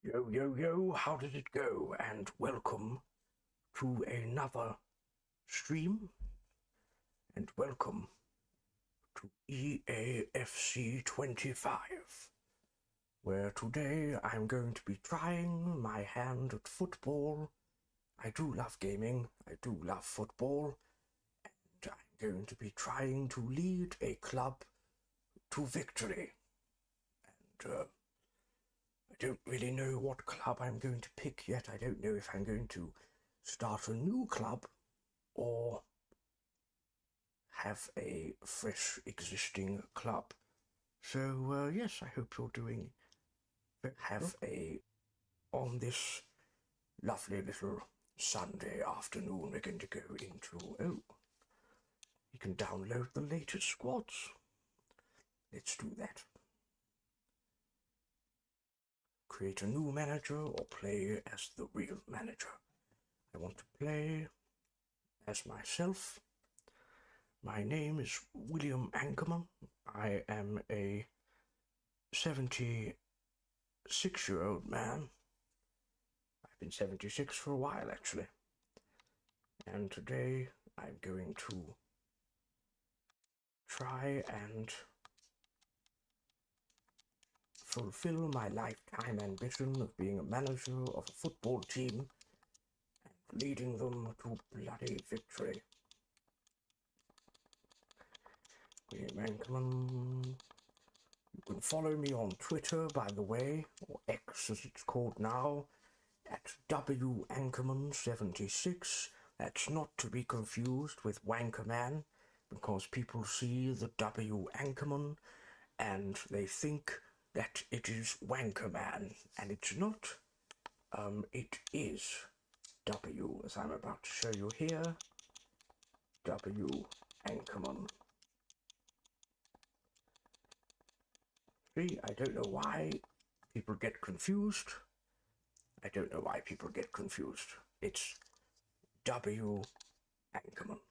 Yo, yo, yo, how did it go? And welcome to another stream, and welcome to EAFC 25, where today I'm going to be trying my hand at football. I do love gaming, I do love football, and I'm going to be trying to lead a club to victory. And I don't really know what club I'm going to pick yet. I don't know if I'm going to start a new club or have a fresh existing club. So yes, I hope you're doing have a on this lovely little Sunday afternoon. We're going to go into you can download the latest squads. Let's do that. Create a new manager or play as the real manager. I want to play as myself. My name is William Ankerman. I am a 76-year-old man. I've been 76 for a while, actually. And today I'm going to try and fulfill my lifetime ambition of being a manager of a football team and leading them to bloody victory. William Ankerman. You can follow me on Twitter, by the way, or X as it's called now, at WAnkerman76. That's not to be confused with Wankerman, because people see the W Ankerman and they think that it is Wankerman, and it's not. It is W, as I'm about to show you here. W Ankerman. See, I don't know why people get confused. I don't know why people get confused. It's W Ankerman.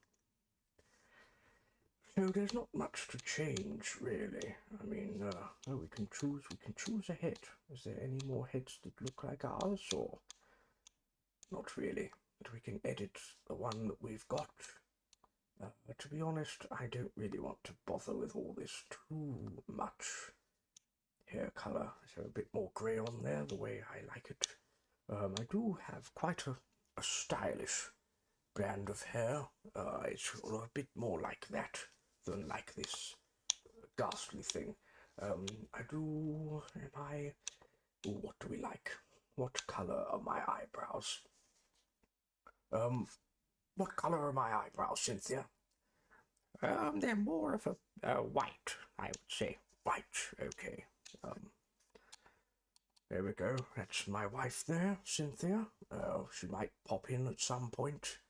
So there's not much to change, really. I mean, we can choose a head. Is there any more heads that look like ours, or not really? But we can edit the one that we've got. To be honest, I don't really want to bother with all this too much hair colour. So a bit more grey on there, the way I like it. I do have quite a stylish brand of hair. It's a bit more like that than like this ghastly thing. What do we like? What colour are my eyebrows? What colour are my eyebrows, Cynthia? They're more of a white, I would say. White, okay. There we go. That's my wife there, Cynthia. She might pop in at some point.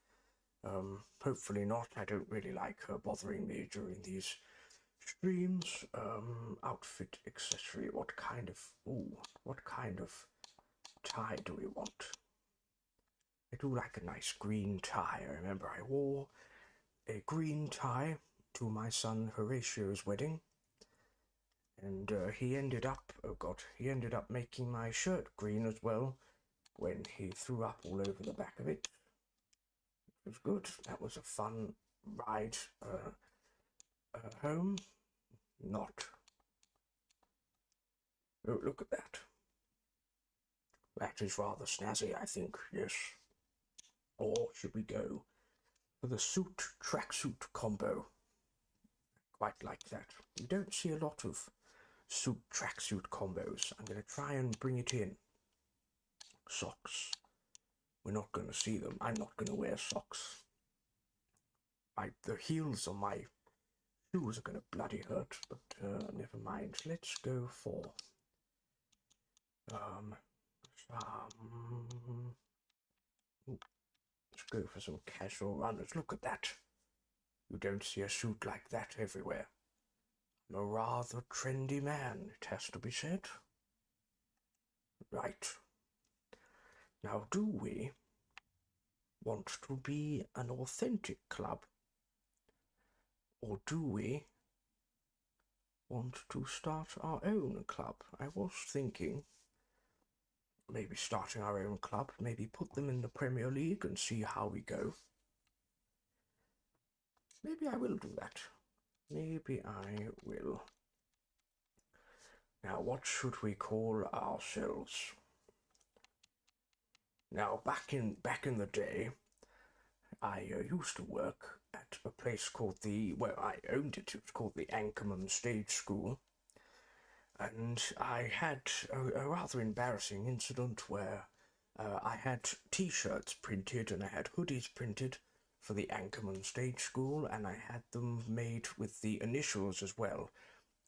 Hopefully not. I don't really like her bothering me during these streams. Outfit, accessory. What kind of tie do we want? I do like a nice green tie. I remember I wore a green tie to my son Horatio's wedding, and he ended up making my shirt green as well when he threw up all over the back of it. It was good. That was a fun ride home. Not. Oh, look at that. That is rather snazzy, I think, yes. Or should we go for the tracksuit combo? Quite like that. You don't see a lot of suit tracksuit combos. I'm going to try and bring it in. Socks. We're not going to see them. I'm not going to wear socks. The heels on my shoes are going to bloody hurt, but never mind. Let's go for let's go for some casual runners. Look at that. You don't see a suit like that everywhere. I'm a rather trendy man, it has to be said. Right. Now, do we want to be an authentic club? Or do we want to start our own club? I was thinking maybe starting our own club, maybe put them in the Premier League and see how we go. Maybe I will do that. Maybe I will. Now, what should we call ourselves? Now, back in the day, I used to work at a place called I owned it. It was called the Anchorman Stage School, and I had a rather embarrassing incident where I had T-shirts printed and I had hoodies printed for the Anchorman Stage School, and I had them made with the initials as well.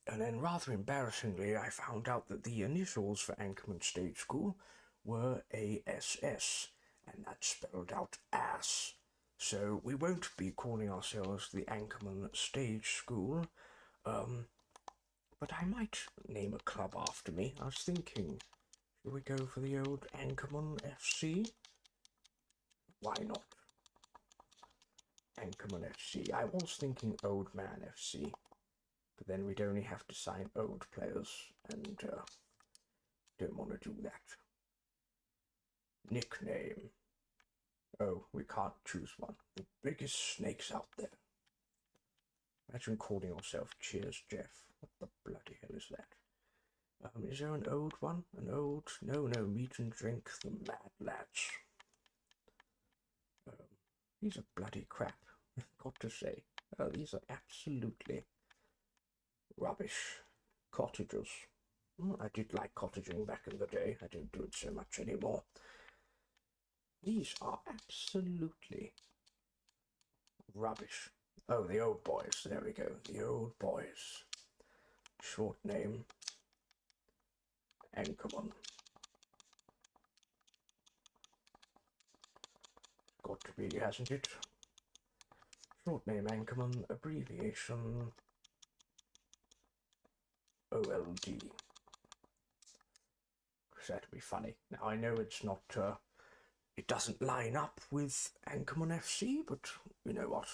And then, rather embarrassingly, I found out that the initials for Anchorman Stage School were ASS, and that spelled out ass. So we won't be calling ourselves the Anchorman Stage School, but I might name a club after me. I was thinking, should we go for the old Anchorman FC? Why not? Anchorman FC. I was thinking Old Man FC, but then we'd only have to sign old players, and don't want to do that. Nickname. Oh, we can't choose one. The biggest snakes out there. Imagine calling yourself Cheers Jeff. What the bloody hell is that? Is there an old one? An old... No, meat and drink, the mad lads. These are bloody crap, got to say. These are absolutely rubbish. Cottagers. I did like cottaging back in the day. I don't do it so much anymore. These are absolutely rubbish. Oh, the old boys. There we go. The old boys. Short name. Anchorman. Got to be, hasn't it? Short name Anchorman. Abbreviation OLD. That'd be funny. Now I know it's not... it doesn't line up with Anchorman FC, but you know what?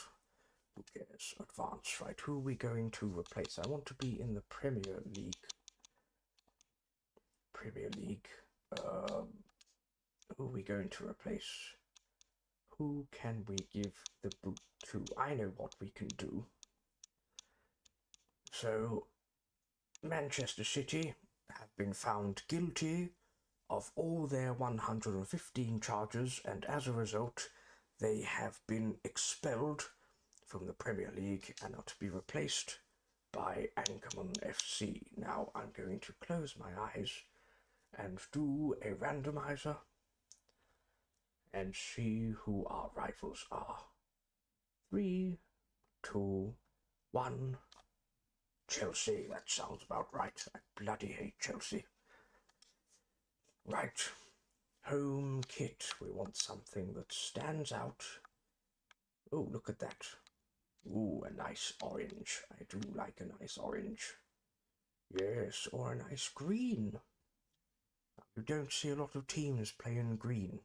Who cares? Advance, right? Who are we going to replace? I want to be in the Premier League. Premier League. Who are we going to replace? Who can we give the boot to? I know what we can do. So, Manchester City have been found guilty of all their 115 charges, and as a result, they have been expelled from the Premier League and are to be replaced by Anchorman FC. Now, I'm going to close my eyes and do a randomizer and see who our rivals are. 3, 2, 1. Chelsea, that sounds about right. I bloody hate Chelsea. Right. Home kit. We want something that stands out. Oh, look at that. Ooh, a nice orange. I do like a nice orange. Yes, or a nice green. You don't see a lot of teams playing green.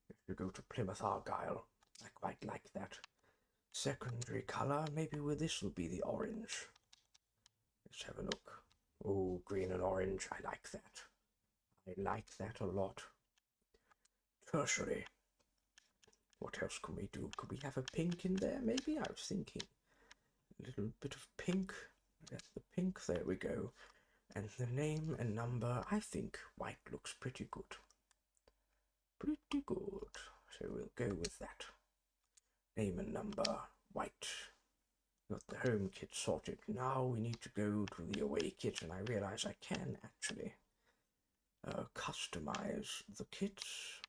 If you go to Plymouth Argyle, I quite like that. Secondary colour, maybe this will be the orange. Let's have a look. Oh, green and orange, I like that. I like that a lot. Tertiary. What else can we do? Could we have a pink in there, maybe? I was thinking. A little bit of pink. Get the pink, there we go. And the name and number, I think white looks pretty good. Pretty good. So we'll go with that. Name and number, white. Got the home kit sorted. Now we need to go to the away kit, and I realise I can actually customise the kits.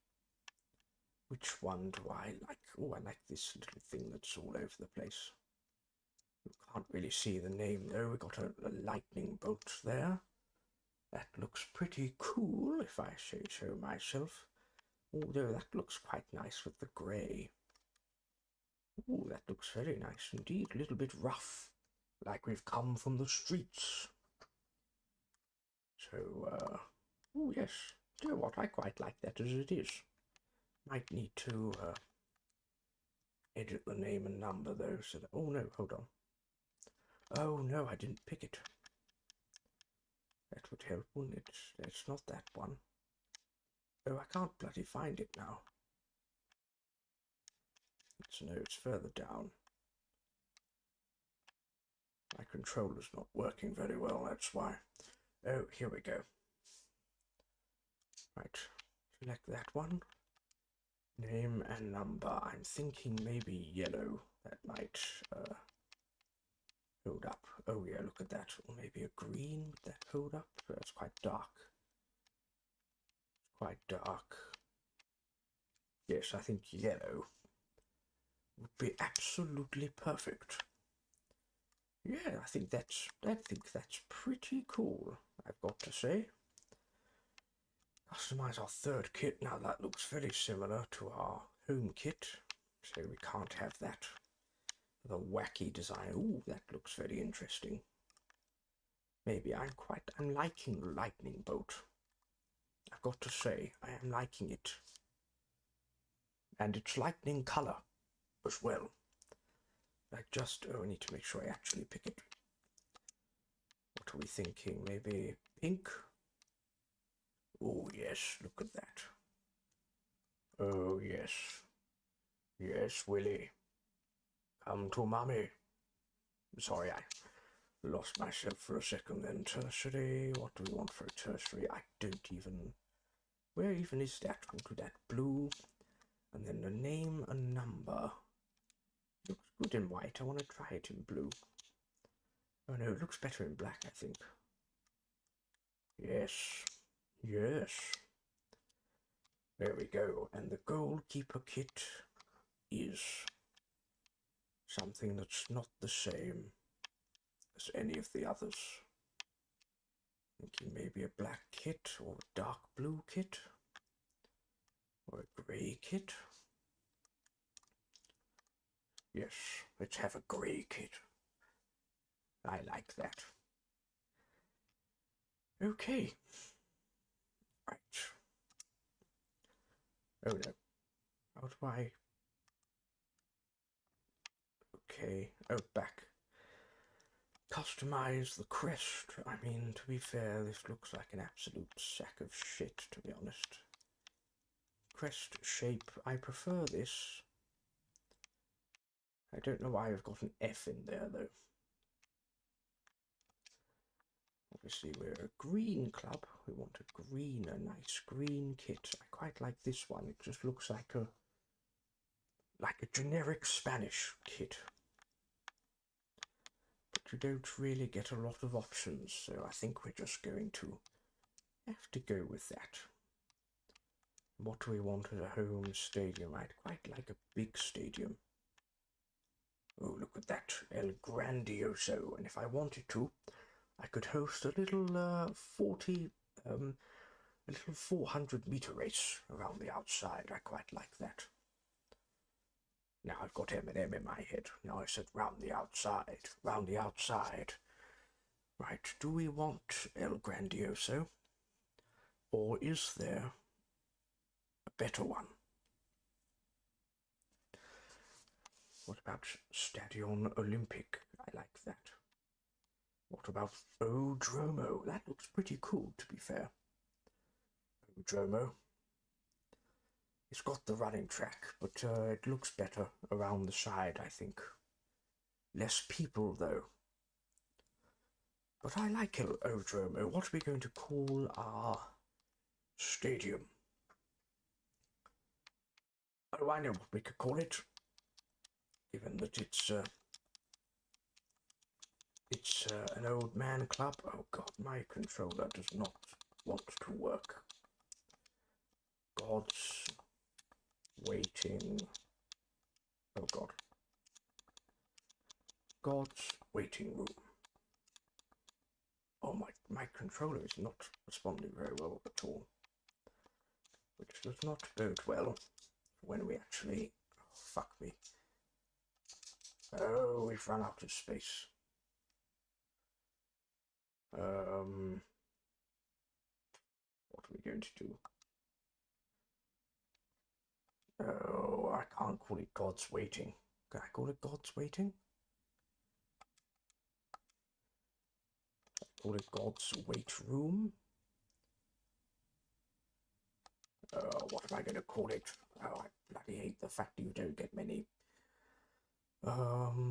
Which one do I like? Oh, I like this little thing that's all over the place. You can't really see the name though. We've got a lightning bolt there. That looks pretty cool, if I say so myself. Although that looks quite nice with the grey. Oh, that looks very nice indeed. A little bit rough, like we've come from the streets. So, oh yes. Do you know what? I quite like that as it is. Might need to edit the name and number though, so that... Oh no, hold on. Oh no, I didn't pick it. That would help, wouldn't it? That's not that one. Oh, I can't bloody find it now. It's further down. My controller's not working very well, that's why. Oh, here we go. Right, select that one. Name and number. I'm thinking maybe yellow. That might hold up. Oh yeah, look at that. Or maybe a green. Would that hold up? That's quite dark. Quite dark. Yes, I think yellow would be absolutely perfect. Yeah, I think that's pretty cool, I've got to say. Customize our third kit. Now that looks very similar to our home kit, so we can't have that. The wacky design. Ooh, that looks very interesting. Maybe I'm liking lightning bolt. I've got to say, I am liking it. And it's lightning color as well. I need to make sure I actually pick it. What are we thinking? Maybe pink? Oh yes, look at that. Oh yes. Yes, Willie. Come to mummy. Sorry, I lost myself for a second then. Tertiary. What do we want for a tertiary? I don't even... Where even is that? Go to that blue. And then the name and number. Looks good in white. I want to try it in blue. Oh no, it looks better in black, I think. Yes. Yes. There we go. And the goalkeeper kit is something that's not the same as any of the others. Thinking maybe a black kit or a dark blue kit or a grey kit. Yes, let's have a grey kit. I like that. Okay. Right. Oh no. How do I... Okay. Oh, back. Customize the crest. I mean, to be fair, this looks like an absolute sack of shit, to be honest. Crest shape. I prefer this. I don't know why I've got an F in there, though. Obviously, we're a green club. We want a nice green kit. I quite like this one. It just looks like a generic Spanish kit. But you don't really get a lot of options, so I think we're just going to have to go with that. What do we want as a home stadium? I'd quite like a big stadium. Oh, look at that, El Grandioso. And if I wanted to, I could host a little 400-meter race around the outside. I quite like that. Now I've got M&M in my head. Now I said round the outside, round the outside. Right, do we want El Grandioso? Or is there a better one? What about Stadion Olympic? I like that. What about Odromo? That looks pretty cool, to be fair. Odromo. It's got the running track, but it looks better around the side, I think. Less people, though. But I like Odromo. What are we going to call our stadium? Oh, I know what we could call it. Given that it's an old man club. Oh god, my controller does not want to work. God's waiting. Oh god. God's waiting room. Oh, my controller is not responding very well at all. Which does not bode well when we actually... Oh, fuck me. Oh, we've run out of space. What are we going to do? Oh, I can't call it God's Waiting. Can I call it God's Waiting? Call it God's Wait Room. what am I going to call it? Oh, I bloody hate the fact that you don't get many. Oh,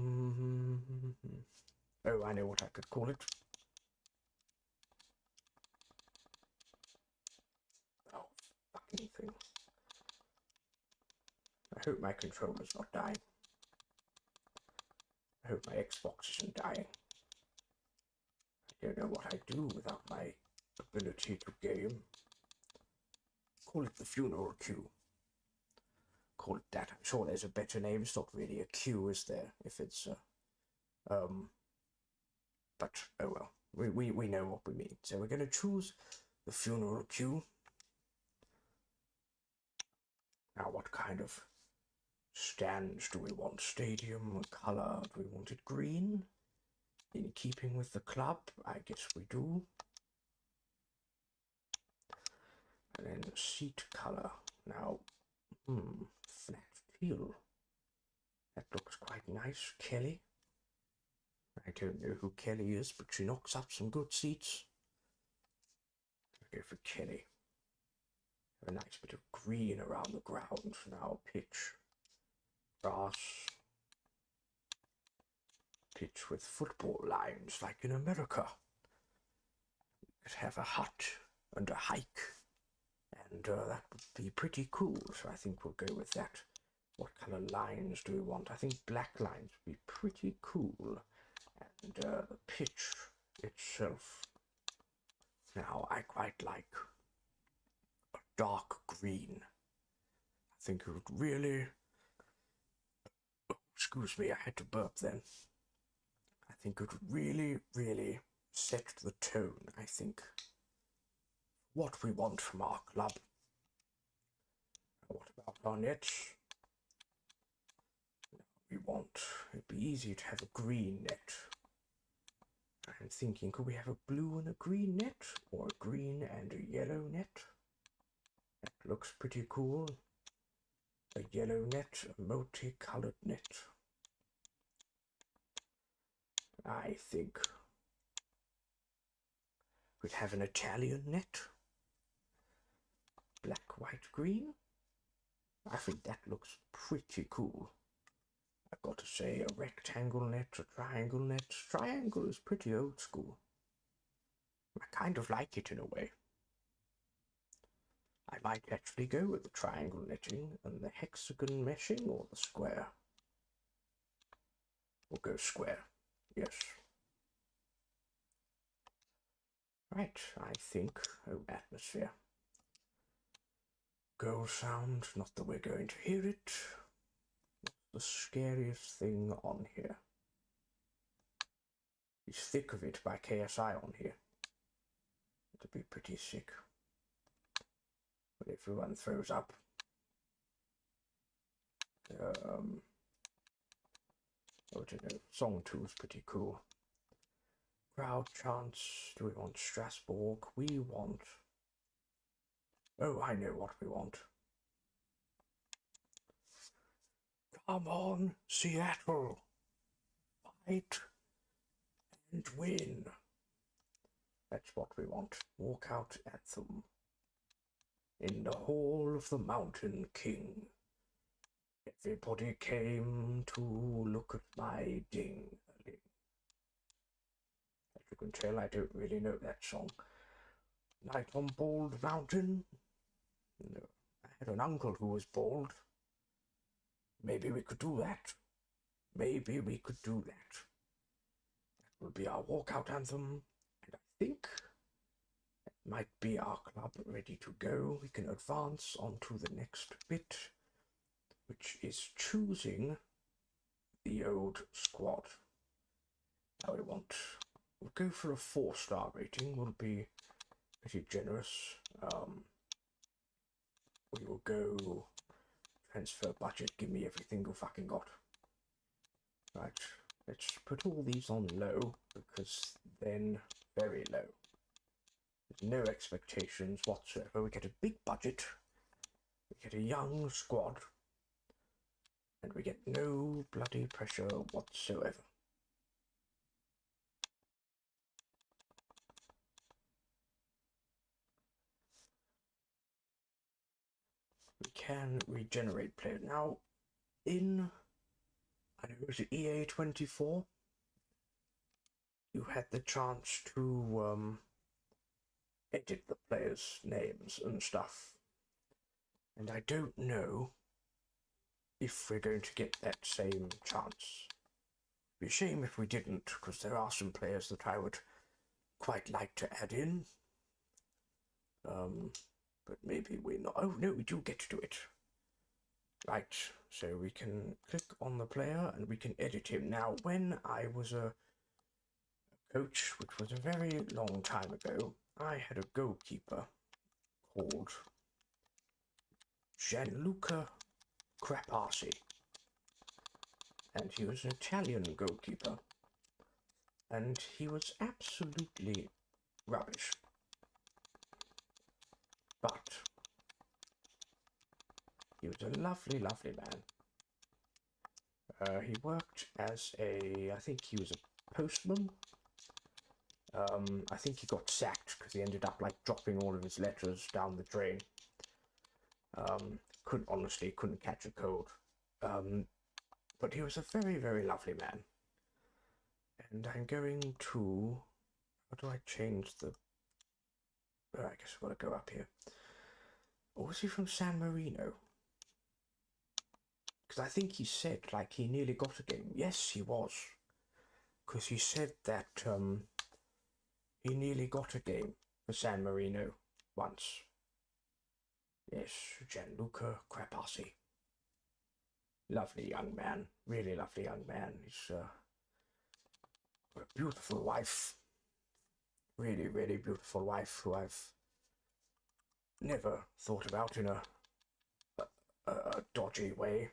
I know what I could call it. Oh, fucking thing. I hope my controller's not dying. I hope my Xbox isn't dying. I don't know what I'd do without my ability to game. Call it the funeral queue. Call it that. I'm sure there's a better name. It's not really a queue, is there? If it's but oh well. We know what we mean. So we're gonna choose the funeral queue. Now what kind of stands do we want? Stadium color, do we want it green? In keeping with the club, I guess we do. And then seat color. Now, flat teal. That looks quite nice. Kelly. I don't know who Kelly is, but she knocks up some good seats. I'll go for Kelly. Have a nice bit of green around the ground. Now pitch. Grass. Pitch with football lines like in America. We could have a hut and a hike. And that would be pretty cool, so I think we'll go with that. What color lines do we want? I think black lines would be pretty cool. And the pitch itself. Now, I quite like a dark green. I think it would really... Oh, excuse me, I had to burp then. I think it would really, really set the tone, I think. What we want from our club. What about our nets? It'd be easy to have a green net. I'm thinking, could we have a blue and a green net? Or a green and a yellow net? That looks pretty cool. A yellow net, a multicolored net. I think we'd have an Italian net. Black, white, green. I think that looks pretty cool. I've got to say, a rectangle net, a triangle net. Triangle is pretty old school. I kind of like it in a way. I might actually go with the triangle netting and the hexagon meshing, or the square. We'll go square, yes. Right, I think, oh, atmosphere. Goal sound, not that we're going to hear it. The scariest thing on here. It's Thick of It by KSI on here. It'd be pretty sick. But everyone throws up. I don't know, song 2 is pretty cool. Crowd chants, do we want Strasbourg? We want... Oh, I know what we want. Come on, Seattle! Fight and win. That's what we want. Walkout anthem. In the hall of the Mountain King. Everybody came to look at my ding-a-ling. As you can tell, I don't really know that song. Night on Bald Mountain. No, I had an uncle who was bald. Maybe we could do that. Maybe we could do that. That will be our walkout anthem. And I think that might be our club ready to go. We can advance on to the next bit, which is choosing the old squad. Now we'll go for a 4-star rating. We'll be pretty generous. We will go transfer budget, give me everything you fucking got. Right, let's put all these on low, because then very low. There's no expectations whatsoever. We get a big budget, we get a young squad, and we get no bloody pressure whatsoever. we can regenerate players. Now, in, I don't know, was it EA24? You had the chance to edit the players' names and stuff. And I don't know if we're going to get that same chance. It'd be a shame if we didn't, because there are some players that I would quite like to add in. But maybe we're not. Oh no, we do get to do it. Right, so we can click on the player and we can edit him. Now, when I was a coach, which was a very long time ago, I had a goalkeeper called Gianluca Crapassi, and he was an Italian goalkeeper, and he was absolutely rubbish. But he was a lovely, lovely man. He worked as I think he was a postman. I think he got sacked because he ended up like dropping all of his letters down the drain. Couldn't catch a cold. But he was a very, very lovely man. And I'm going to, how do I change the, I guess I've got to go up here. Or was he from San Marino? Because I think he said, like, he nearly got a game. Yes, he was. Because he said that he nearly got a game for San Marino once. Yes, Gianluca Crapassi. Lovely young man. Really lovely young man. He's a beautiful wife. Really, really beautiful wife who I've never thought about in a dodgy way.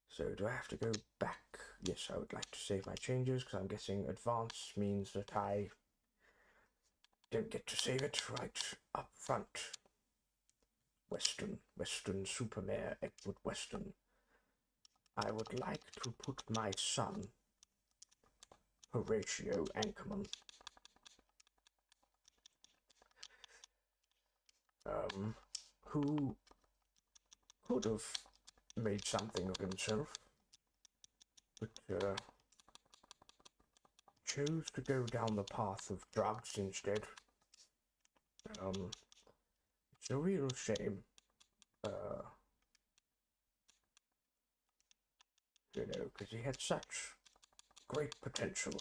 So do I have to go back? Yes, I would like to save my changes because I'm guessing advance means that I don't get to save it right up front. Western Supermare Edward Weston. I would like to put my son, Horatio Ankerman, who could have made something of himself, but chose to go down the path of drugs instead. It's a real shame. You know, because he had such great potential.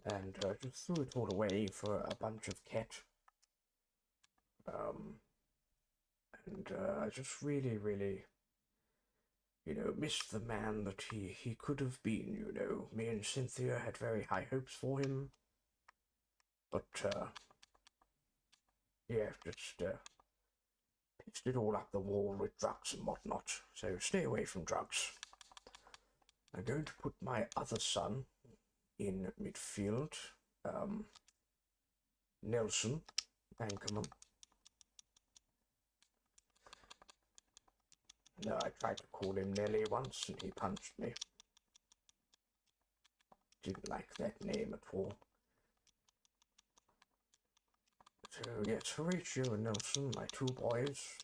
And just threw it all away for a bunch of cat. And I just really, really, you know, missed the man that he could have been, you know. Me and Cynthia had very high hopes for him. But, yeah, just pitched it all up the wall with drugs and whatnot. So stay away from drugs. I'm going to put my other son in midfield. Nelson Ankerman. No, I tried to call him Nelly once and he punched me. Didn't like that name at all. So yes, Horatio and Nelson, my two boys.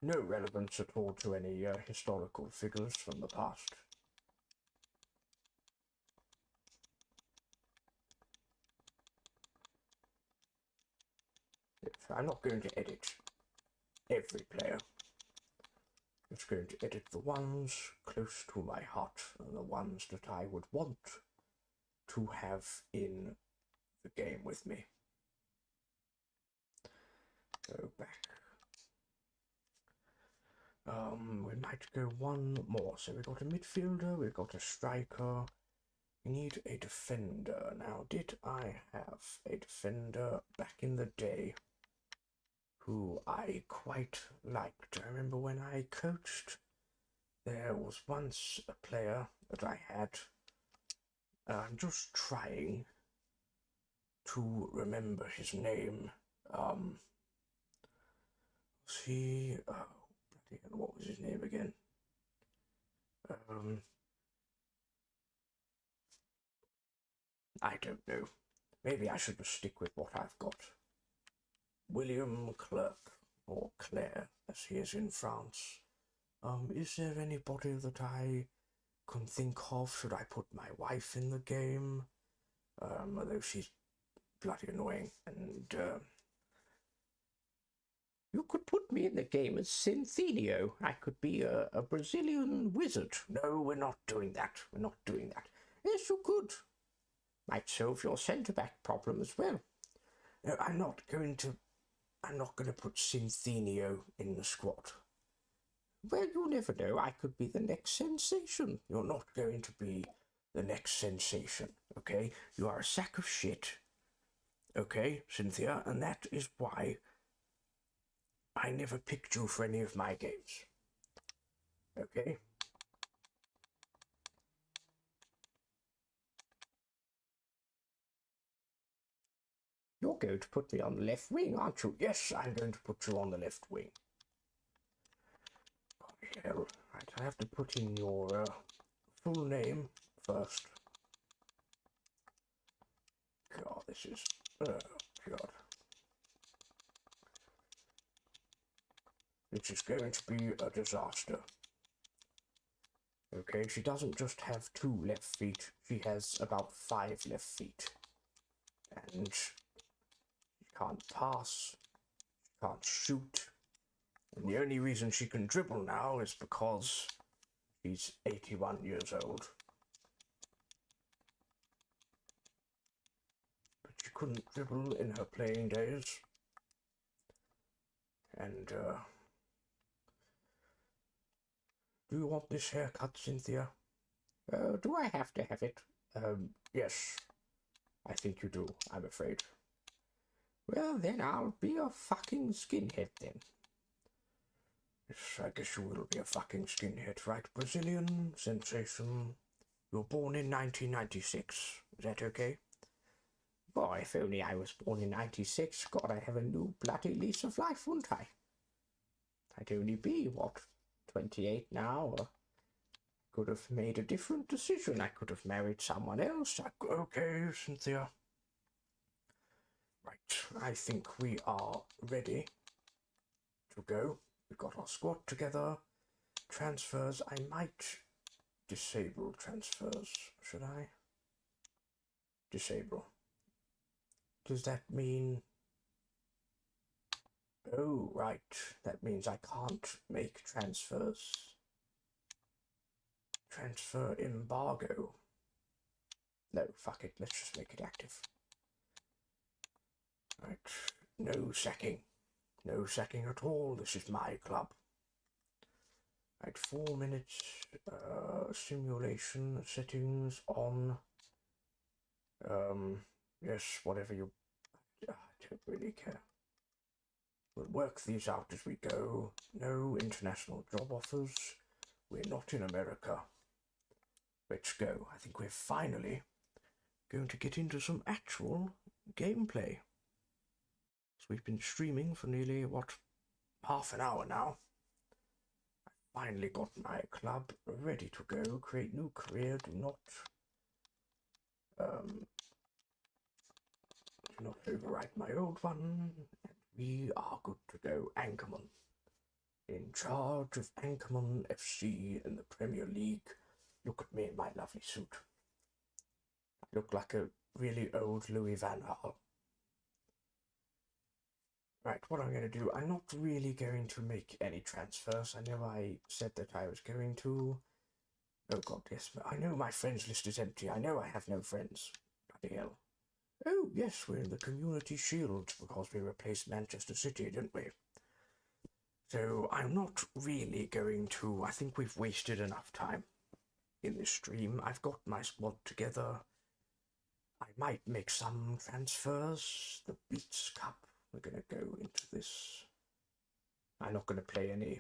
No relevance at all to any historical figures from the past. I'm not going to edit every player. I'm just going to edit the ones close to my heart and the ones that I would want to have in the game with me. Go back. We might go one more. So we've got a midfielder, we've got a striker. We need a defender. Now, did I have a defender back in the day who I quite liked? I remember when I coached, there was once a player that I had. I'm just trying to remember his name. Was he? What was his name again? I don't know. Maybe I should just stick with what I've got. William Clerk, or Claire, as he is in France. Is there anybody that I can think of? Should I put my wife in the game? Although she's bloody annoying. And, you could put me in the game as Cynthino. I could be a Brazilian wizard. No, we're not doing that. We're not doing that. Yes, you could. Might solve your centre-back problem as well. No, I'm not going to put Cynthino in the squad. Well, you never know. I could be the next sensation. You're not going to be the next sensation, okay? You are a sack of shit, okay, Cynthia, and that is why I never picked you for any of my games, okay? You're going to put me on the left wing, aren't you? Yes, I'm going to put you on the left wing. Hell, right, I have to put in your full name first. God, this is... oh, God. This is going to be a disaster. Okay, she doesn't just have 2 left feet, she has about 5 left feet. And she can't pass, she can't shoot. And the only reason she can dribble now is because she's 81 years old. But she couldn't dribble in her playing days. And, do you want this haircut, Cynthia? Do I have to have it? Yes. I think you do, I'm afraid. Well, then I'll be a fucking skinhead then. Yes, I guess you will be a fucking skinhead, right? Brazilian sensation. You were born in 1996. Is that okay? Boy, if only I was born in 96. God, I'd have a new bloody lease of life, wouldn't I? I'd only be, what, 28 now? Or could have made a different decision. I could have married someone else. Okay, Cynthia. Right, I think we are ready to go. We've got our squad together. Transfers, I might disable transfers. Should I? Disable. Does that mean... oh, right. That means I can't make transfers. Transfer embargo. No, fuck it. Let's just make it active. Right. No sacking. No sacking at all. This is my club. Right, 4 minutes. Simulation settings on. Yes, whatever you... I don't really care. We'll work these out as we go. No international job offers. We're not in America. Let's go. I think we're finally going to get into some actual gameplay. So we've been streaming for nearly, what, half an hour now. I finally got my club ready to go. Create new career. Do not overwrite my old one. And we are good to go. Anchorman. In charge of Anchorman FC in the Premier League. Look at me in my lovely suit. I look like a really old Louis van Gaal. Right, what I'm going to do, I'm not really going to make any transfers. I know I said that I was going to. Oh god, yes, but I know my friends list is empty. I know I have no friends. Bloody hell. Oh, yes, we're in the Community Shield because we replaced Manchester City, didn't we? So I'm not really going to... I think we've wasted enough time in this stream. I've got my squad together. I might make some transfers. The Beats Cup. We're going to go into this. I'm not going to play any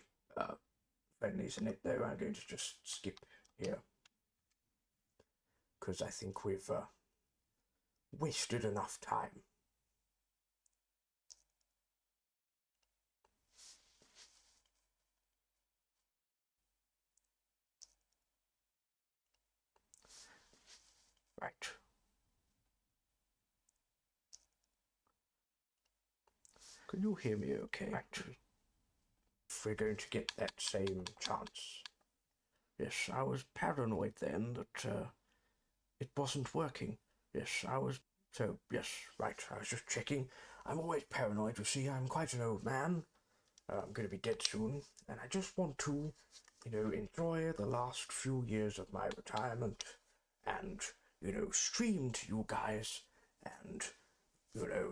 friendlies in it, though. I'm going to just skip here. Because I think we've wasted enough time. Right. Can you hear me okay? Right. If we're going to get that same chance. Yes, I was paranoid then that it wasn't working. Yes, I was... So, yes, right, I was just checking. I'm always paranoid, you see. I'm quite an old man. I'm going to be dead soon. And I just want to, enjoy the last few years of my retirement and, stream to you guys and,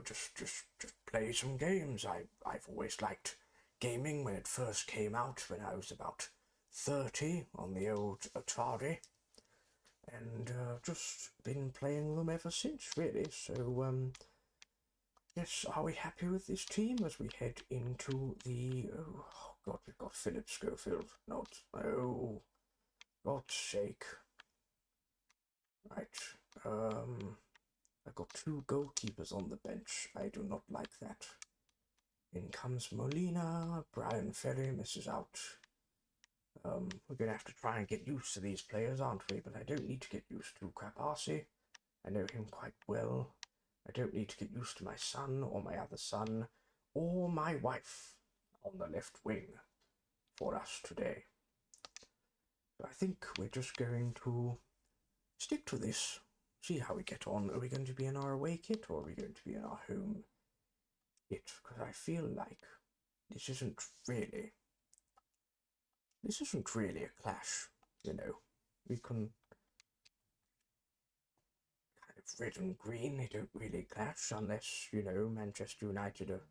just play some games. I've always liked gaming when it first came out when I was about 30 on the old Atari, and just been playing them ever since, really. So, yes, are we happy with this team as we head into the... Oh, God, we've got Philip Schofield. Not... Oh, God's sake. Right. I've got 2 goalkeepers on the bench. I do not like that. In comes Molina. Brian Ferry misses out. We're going to have to try and get used to these players, aren't we? But I don't need to get used to Krapasi. I know him quite well. I don't need to get used to my son or my other son or my wife on the left wing for us today. So I think we're just going to stick to this, see how we get on. Are we going to be in our away kit or are we going to be in our home kit? Because I feel like this isn't really a clash, We can kind of red and green, they don't really clash unless, Manchester United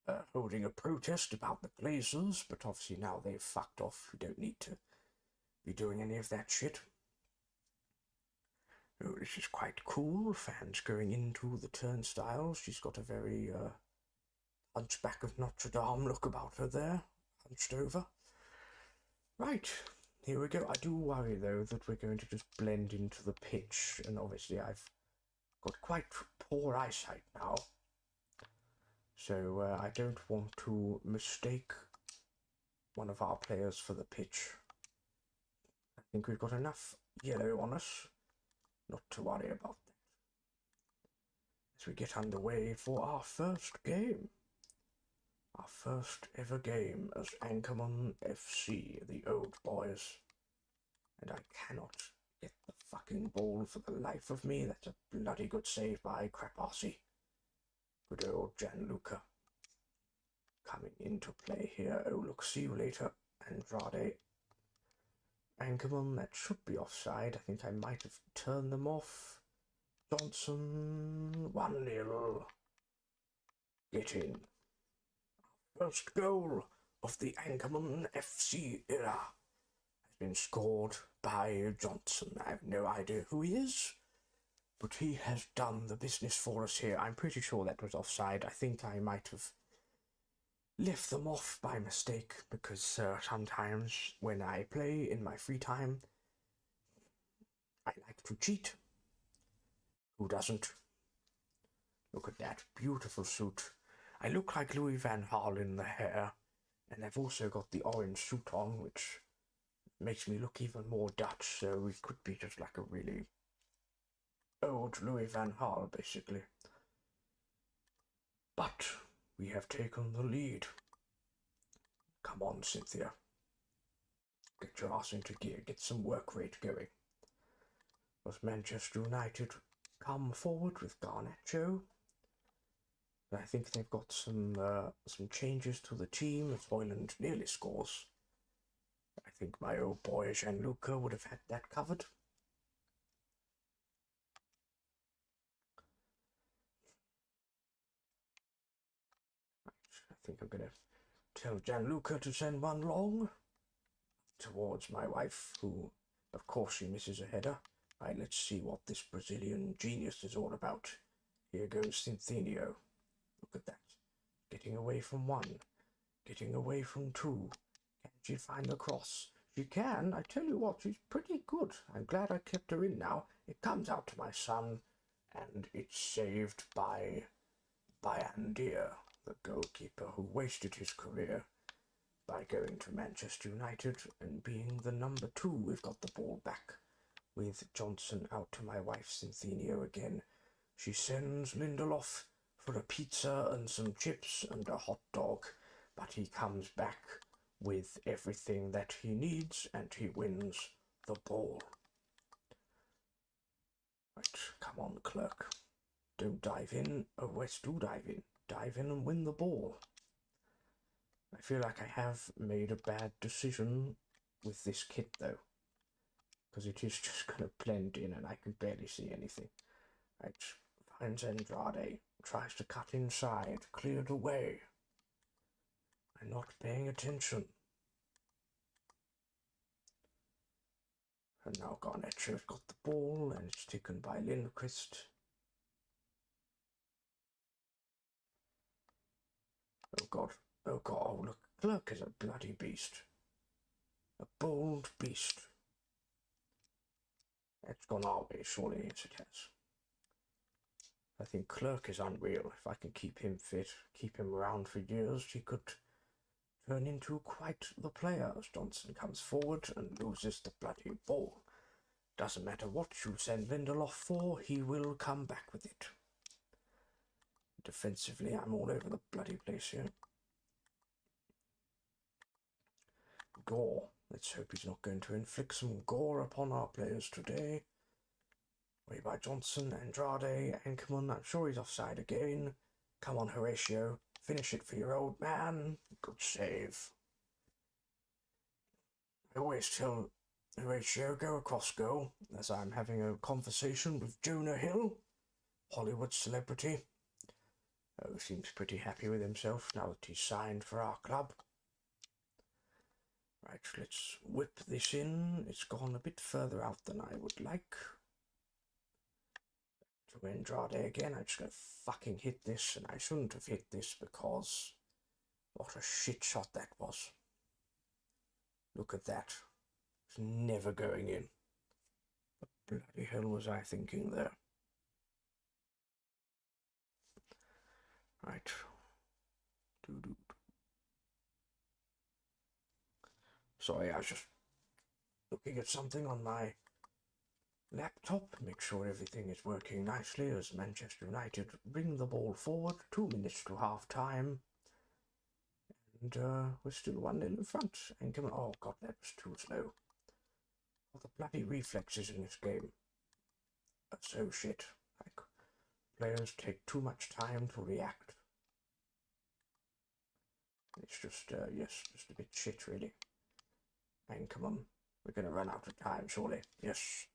are holding a protest about the Glazers, but obviously now they've fucked off. We don't need to be doing any of that shit. Oh, this is quite cool. Fans going into the turnstiles. She's got a very Hunchback of Notre Dame look about her there, hunched over. Right, here we go. I do worry, though, that we're going to just blend into the pitch, and obviously I've got quite poor eyesight now, so I don't want to mistake one of our players for the pitch. I think we've got enough yellow on us not to worry about that. As we get underway for our first game. Our first ever game as Anchorman FC, the old boys. And I cannot get the fucking ball for the life of me. That's a bloody good save by Krapasi. Good old Gianluca. Coming into play here. Oh, look, see you later, Andrade. Anchorman, that should be offside. I think I might have turned them off. Johnson, 1-0. Get in. First goal of the Anchorman FC era has been scored by Johnson. I have no idea who he is, but he has done the business for us here. I'm pretty sure that was offside. I think I might have left them off by mistake, because sometimes when I play in my free time, I like to cheat. Who doesn't? Look at that beautiful suit. I look like Louis van Gaal in the hair, and I've also got the orange suit on, which makes me look even more Dutch, so we could be just like a really old Louis van Gaal, basically. But we have taken the lead. Come on, Cynthia. Get your ass into gear, get some work rate going. Does Manchester United come forward with Garnacho? I think they've got some changes to the team. If Hoyland nearly scores, I think my old boy Gianluca would have had that covered. I think I'm going to tell Gianluca to send one long towards my wife, who, of course, she misses a header. Right, let's see what this Brazilian genius is all about. Here goes Cincinio. Look at that. Getting away from 1. Getting away from 2. Can she find the cross? She can. I tell you what, she's pretty good. I'm glad I kept her in now. It comes out to my son, and it's saved by Andir, the goalkeeper who wasted his career by going to Manchester United and being the number 2. We've got the ball back with Johnson out to my wife Cincinio again. She sends Lindelof for a pizza and some chips and a hot dog, but he comes back with everything that he needs and he wins the ball. Right, come on, clerk. Don't dive in. Oh, West, do dive in. Dive in and win the ball. I feel like I have made a bad decision with this kit, though, because it is just going to blend in and I can barely see anything. Right, finds Andrade, tries to cut inside, cleared away. I'm not paying attention. And now Garnacho's got the ball and it's taken by Lindquist. Oh god, oh god, oh look, Clerk is a bloody beast. A bold beast. It's gone our way, surely, yes it has. I think Clerk is unreal. If I can keep him fit, keep him around for years, he could turn into quite the player. As Johnson comes forward and loses the bloody ball. Doesn't matter what you send Lindelof for, he will come back with it. Defensively, I'm all over the bloody place here. Gore. Let's hope he's not going to inflict some gore upon our players today. Way by Johnson, Andrade, Ankerman. I'm sure he's offside again. Come on, Horatio. Finish it for your old man. Good save. I always tell Horatio, go across goal, as I'm having a conversation with Jonah Hill, Hollywood celebrity. Oh, seems pretty happy with himself now that he's signed for our club. Right, let's whip this in. It's gone a bit further out than I would like. To Andrade again. I'm just going to fucking hit this, and I shouldn't have hit this because what a shit shot that was. Look at that. It's never going in. What the bloody hell was I thinking there? Right. Sorry, I was just looking at something on my laptop. Make sure everything is working nicely as Manchester United bring the ball forward. 2 minutes to half time. And we're still 1-0 in front. And come on. Oh god, that was too slow. All the bloody reflexes in this game are so shit. Like, players take too much time to react. It's just, yes, just a bit shit, really. And come on, we're going to run out of time, surely. Yes.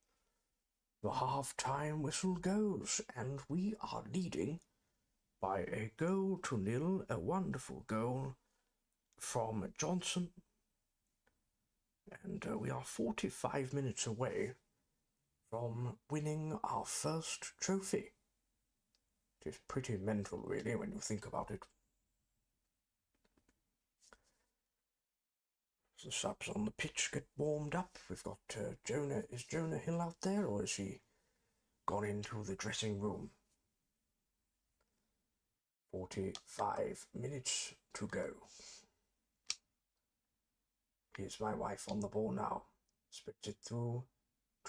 The half-time whistle goes, and we are leading by a 1-0, a wonderful goal from Johnson. And we are 45 minutes away from winning our first trophy. It is pretty mental, really, when you think about it. The subs on the pitch get warmed up. We've got Jonah. Is Jonah Hill out there, or has he gone into the dressing room? 45 minutes to go. Here's my wife on the ball now. Spits it through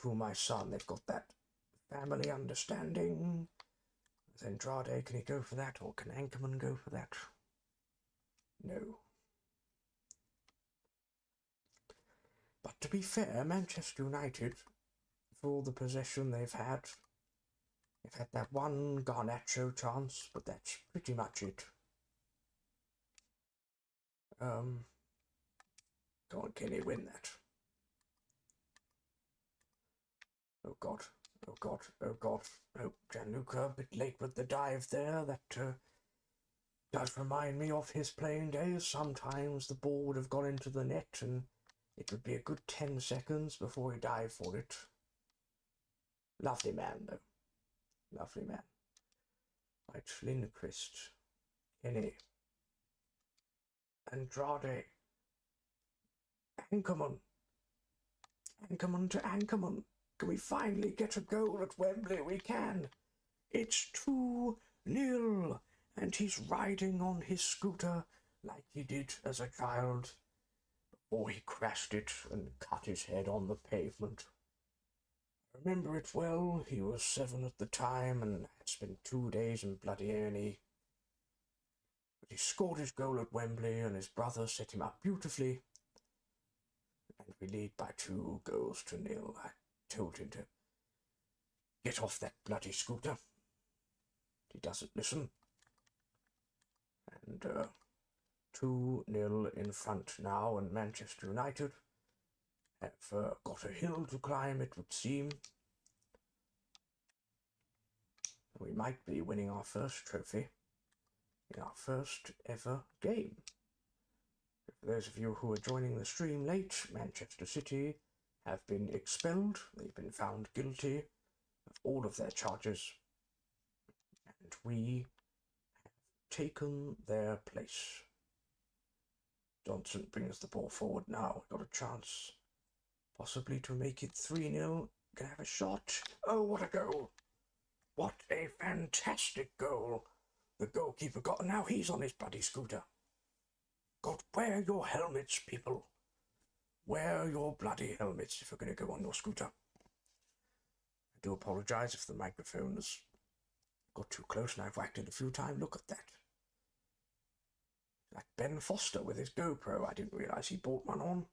to my son. They've got that family understanding. Andrade, can he go for that, or can Ankerman go for that? No. But to be fair, Manchester United, for all the possession they've had that one Garnacho chance, but that's pretty much it. Go on, can he win that? Oh god, oh god, oh god. Oh, Gianluca, a bit late with the dive there. That does remind me of his playing days. Sometimes the ball would have gone into the net and it would be a good 10 seconds before he dived for it. Lovely man, though. Lovely man. Right, Lindquist. Kenny. Andrade. Ankerman. Ankerman to Ankerman. Can we finally get a goal at Wembley? We can. It's 2-0. And he's riding on his scooter like he did as a child before he crashed it and cut his head on the pavement. I remember it well. He was 7 at the time and had spent 2 days in bloody A&E. he scored his goal at Wembley and his brother set him up beautifully. And we lead by 2-0. I told him to get off that bloody scooter. He doesn't listen. And 2-0 in front now, and Manchester United have got a hill to climb, it would seem. We might be winning our first trophy in our first ever game. For those of you who are joining the stream late, Manchester City have been expelled. They've been found guilty of all of their charges. And we have taken their place. Johnson brings the ball forward now. Got a chance possibly to make it 3-0. Can have a shot. Oh, what a goal! What a fantastic goal! The goalkeeper got, now he's on his bloody scooter. God, wear your helmets, people. Wear your bloody helmets if you're going to go on your scooter. I do apologise if the microphone has got too close and I've whacked it a few times. Look at that. Like Ben Foster with his GoPro. I didn't realise he bought one on.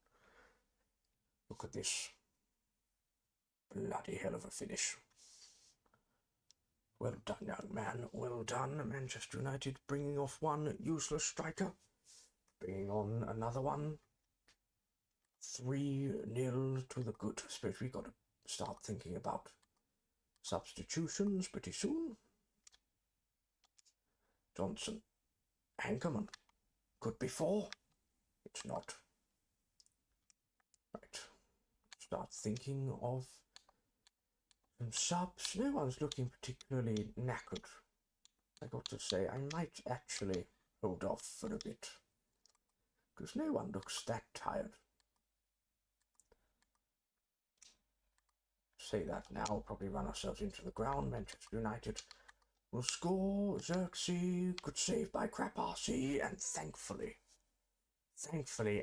Look at this. Bloody hell of a finish. Well done, young man. Well done. Manchester United bringing off one useless striker. Bringing on another one. 3-0 to the good. I suppose we've got to start thinking about substitutions pretty soon. Johnson. Anchorman. Could be 4. It's not. Right. Start thinking of some subs. No one's looking particularly knackered. I got to say, I might actually hold off for a bit. Because no one looks that tired. Say that now, we'll probably run ourselves into the ground. Manchester United will score. Xerxes, good save by Krapasi, and thankfully,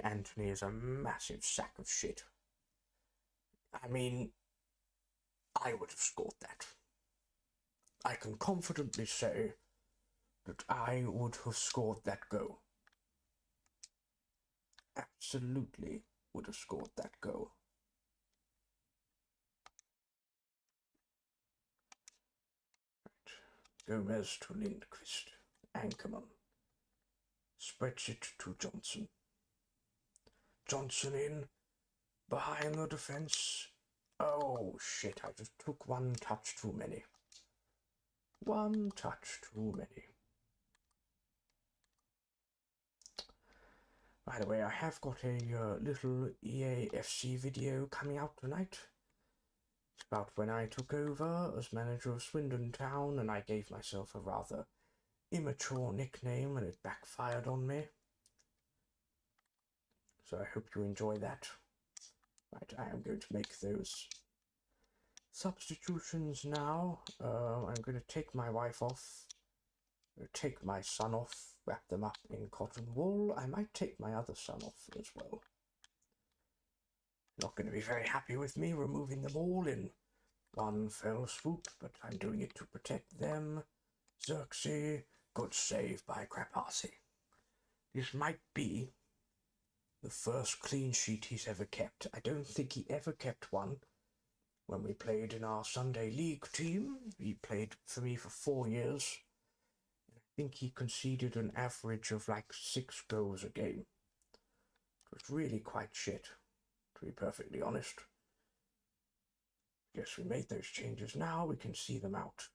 Anthony is a massive sack of shit. I mean, I would have scored that. I can confidently say that I would have scored that goal. Absolutely would have scored that goal. Right. Gomez to Lindqvist. Anchorman. Spreads it to Johnson. Johnson in. Behind the defence. Oh shit, I just took one touch too many. One touch too many. By the way, I have got a little EAFC video coming out tonight. It's about when I took over as manager of Swindon Town and I gave myself a rather immature nickname and it backfired on me. So I hope you enjoy that. Right, I am going to make those substitutions now. I'm going to take my wife off, take my son off, wrap them up in cotton wool. I might take my other son off as well. Not going to be very happy with me removing them all in one fell swoop, but I'm doing it to protect them. Xerxes, good save by Krapasi. This might be the first clean sheet he's ever kept. I don't think he ever kept one when we played in our Sunday League team. He played for me for 4 years. I think he conceded an average of like 6 goals a game. It was really quite shit, to be perfectly honest. Guess we made those changes now. We can see them out.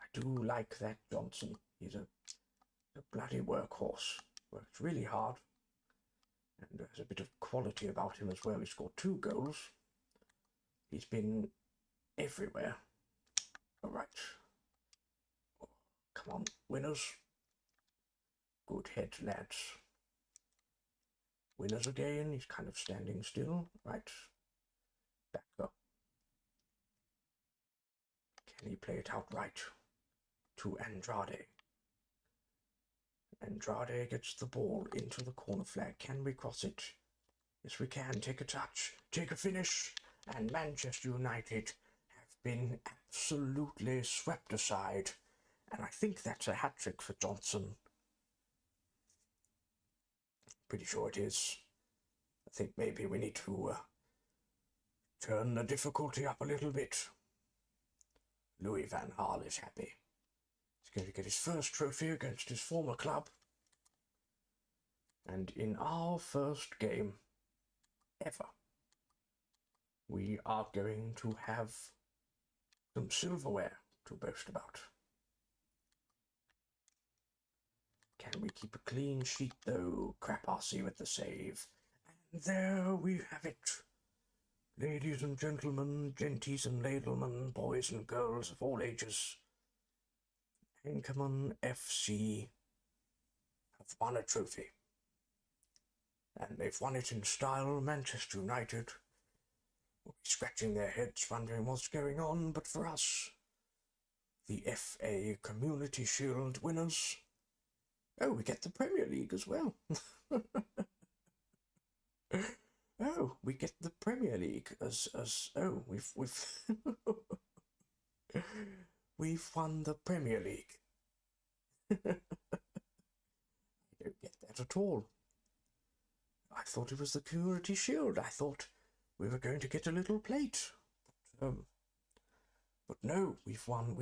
I do like that Johnson. He's a bloody workhorse. Works really hard. And there's a bit of quality about him as well. He scored 2 goals. He's been everywhere. All right. Oh, come on, winners. Good head, lads. Winners again. He's kind of standing still. Right. Back up. Can he play it out right? To Andrade. Andrade gets the ball into the corner flag. Can we cross it? Yes, we can. Take a touch. Take a finish. And Manchester United have been absolutely swept aside And I think that's a hat-trick for Johnson. Pretty sure it is. I think maybe we need to turn the difficulty up a little bit. Louis van Gaal is happy. He's going to get his first trophy against his former club. And in our first game ever, we are going to have some silverware to boast about. Can we keep a clean sheet though? Crap-arsey with the save. And there we have it. Ladies and gentlemen, genties and ladlemen, boys and girls of all ages, Anchorman FC have won a trophy. And they've won it in style. Manchester United will be scratching their heads wondering what's going on, but for us, the FA Community Shield winners, oh, we get the Premier League as well. Oh, we get the Premier League as oh, we've we've won the Premier League. I don't get that at all. I thought it was the Community Shield. I thought we were going to get a little plate. But no, we've won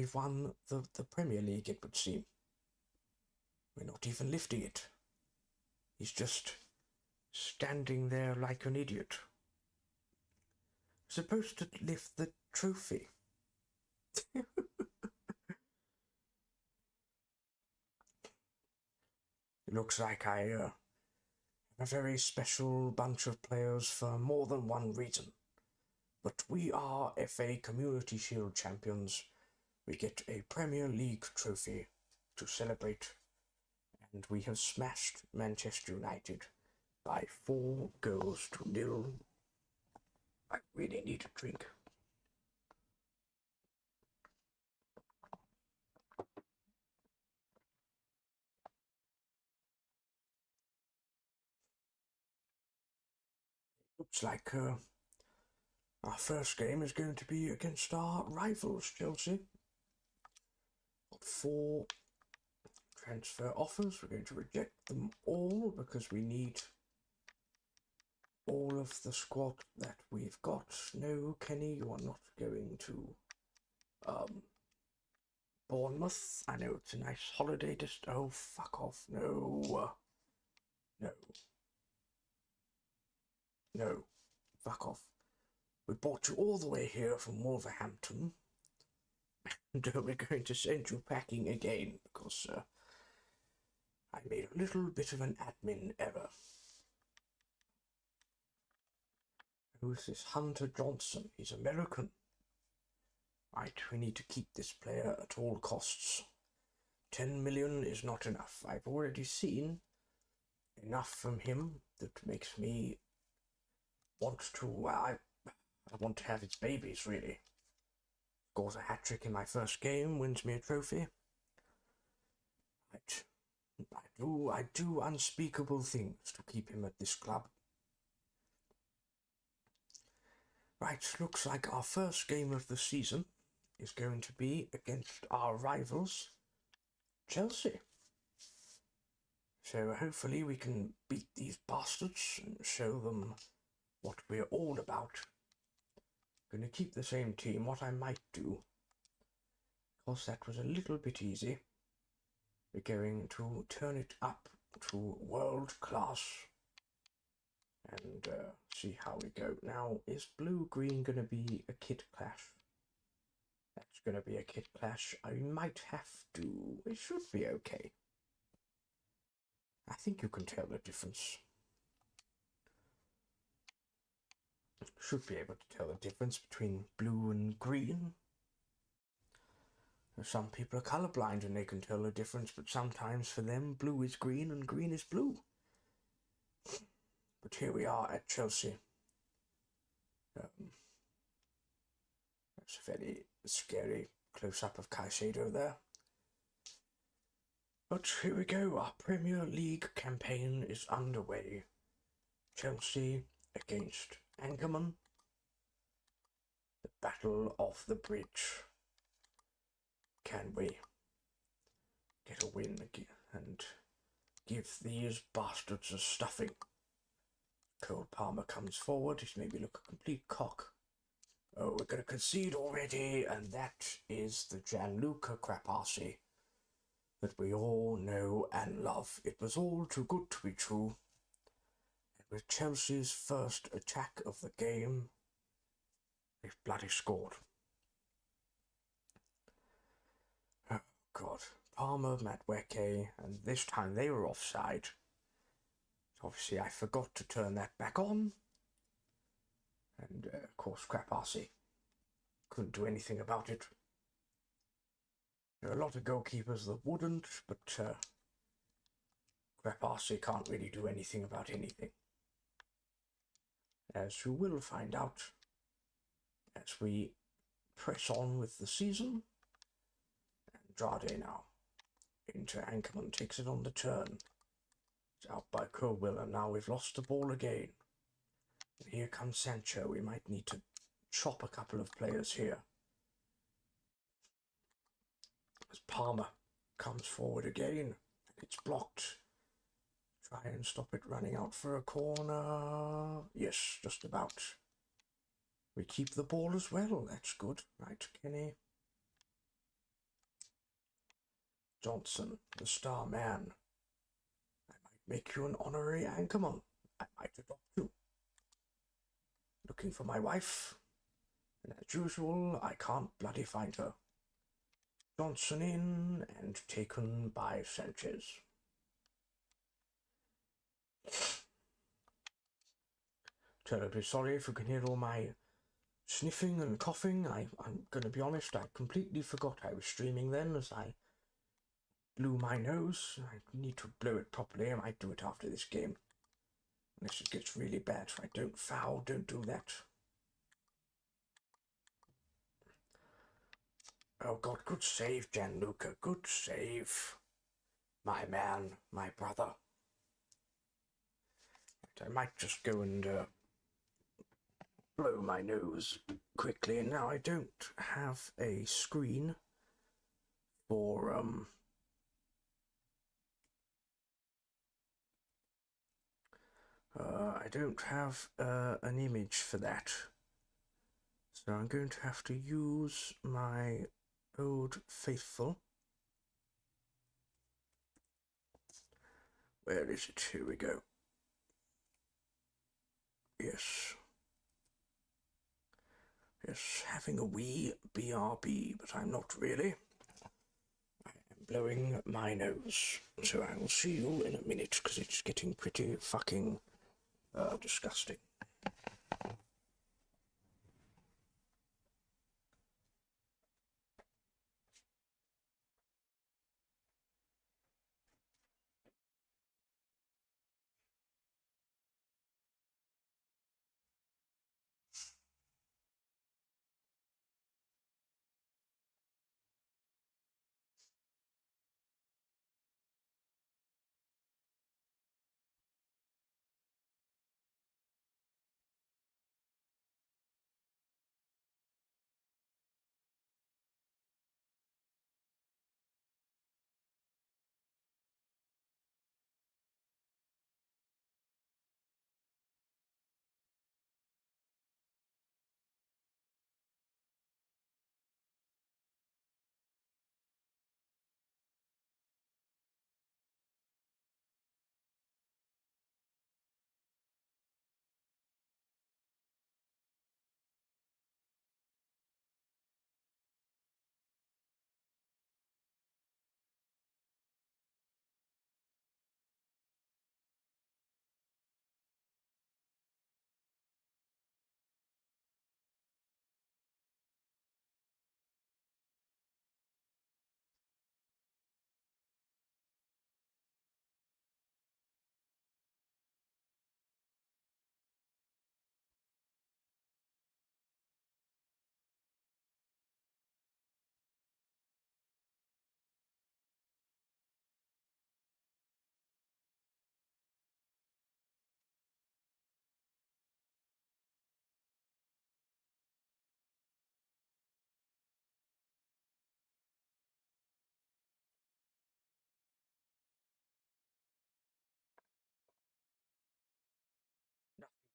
the Premier League, it would seem. We're not even lifting it. He's just standing there like an idiot. Supposed to lift the trophy. It looks like I have a very special bunch of players for more than one reason. But we are FA Community Shield champions. We get a Premier League trophy to celebrate. And we have smashed Manchester United by 4-0. I really need a drink. Looks like our first game is going to be against our rivals, Chelsea. Got 4 transfer offers. We're going to reject them all because we need all of the squad that we've got. No, Kenny, you are not going to Bournemouth. I know it's a nice holiday. Just oh, fuck off. No, fuck off. We brought you all the way here from Wolverhampton, and we're going to send you packing again because I made a little bit of an admin error. Who's this Hunter Johnson? He's American. Right, we need to keep this player at all costs. 10 million is not enough. I've already seen enough from him that makes me want to... I want to have his babies, really. Scores a hat-trick in my first game, wins me a trophy. Right. I do unspeakable things to keep him at this club. Right, looks like our first game of the season is going to be against our rivals, Chelsea. So hopefully we can beat these bastards and show them what we're all about. Going to keep the same team. What I might do, because that was a little bit easy, we're going to turn it up to world class and see how we go. Now, is blue-green going to be a kit clash? That's going to be a kit clash. I might have to... It should be okay. I think you can tell the difference. Should be able to tell the difference between blue and green. Some people are colorblind and they can tell the difference, but sometimes for them blue is green and green is blue. But here we are at Chelsea. That's a very scary close-up of Caicedo there. But here we go, our Premier League campaign is underway. Chelsea against Anchorman. The Battle of the Bridge. Can we get a win and give these bastards a stuffing. Cole Palmer comes forward. He's made me look a complete cock. Oh, we're going to concede already, and that is the Gianluca Crapassi that we all know and love. It was all too good to be true. And with Chelsea's first attack of the game, they've bloody scored. Oh, God. Palmer, Madueke, and this time they were offside. Obviously, I forgot to turn that back on. And, of course, Crapassi couldn't do anything about it. There are a lot of goalkeepers that wouldn't, but Crapassi can't really do anything about anything. As you will find out as we press on with the season. Andrade now into Ankerman, takes it on the turn. It's out by Colwill, and now we've lost the ball again. And here comes Sancho. We might need to chop a couple of players here. As Palmer comes forward again, it's blocked. Try and stop it running out for a corner. Yes, just about. We keep the ball as well. That's good. Right, Kenny. Johnson, the star man. I might make you an honorary anchorman. I might adopt you. Looking for my wife. And as usual, I can't bloody find her. Johnson in and taken by Sanchez. Terribly sorry if you can hear all my sniffing and coughing. I'm going to be honest, I completely forgot I was streaming then as I blew my nose. I need to blow it properly. I might do it after this game. Unless it gets really bad. Right, don't foul, don't do that. Oh God, good save, Gianluca. Good save. My man, my brother. Right, I might just go and blow my nose quickly. And now I don't have a screen for I don't have an image for that. So I'm going to have to use my old faithful. Where is it? Here we go. Yes. Yes, having a wee BRB, but I'm not really. I am blowing my nose. So I will see you in a minute, because it's getting pretty fucking disgusting.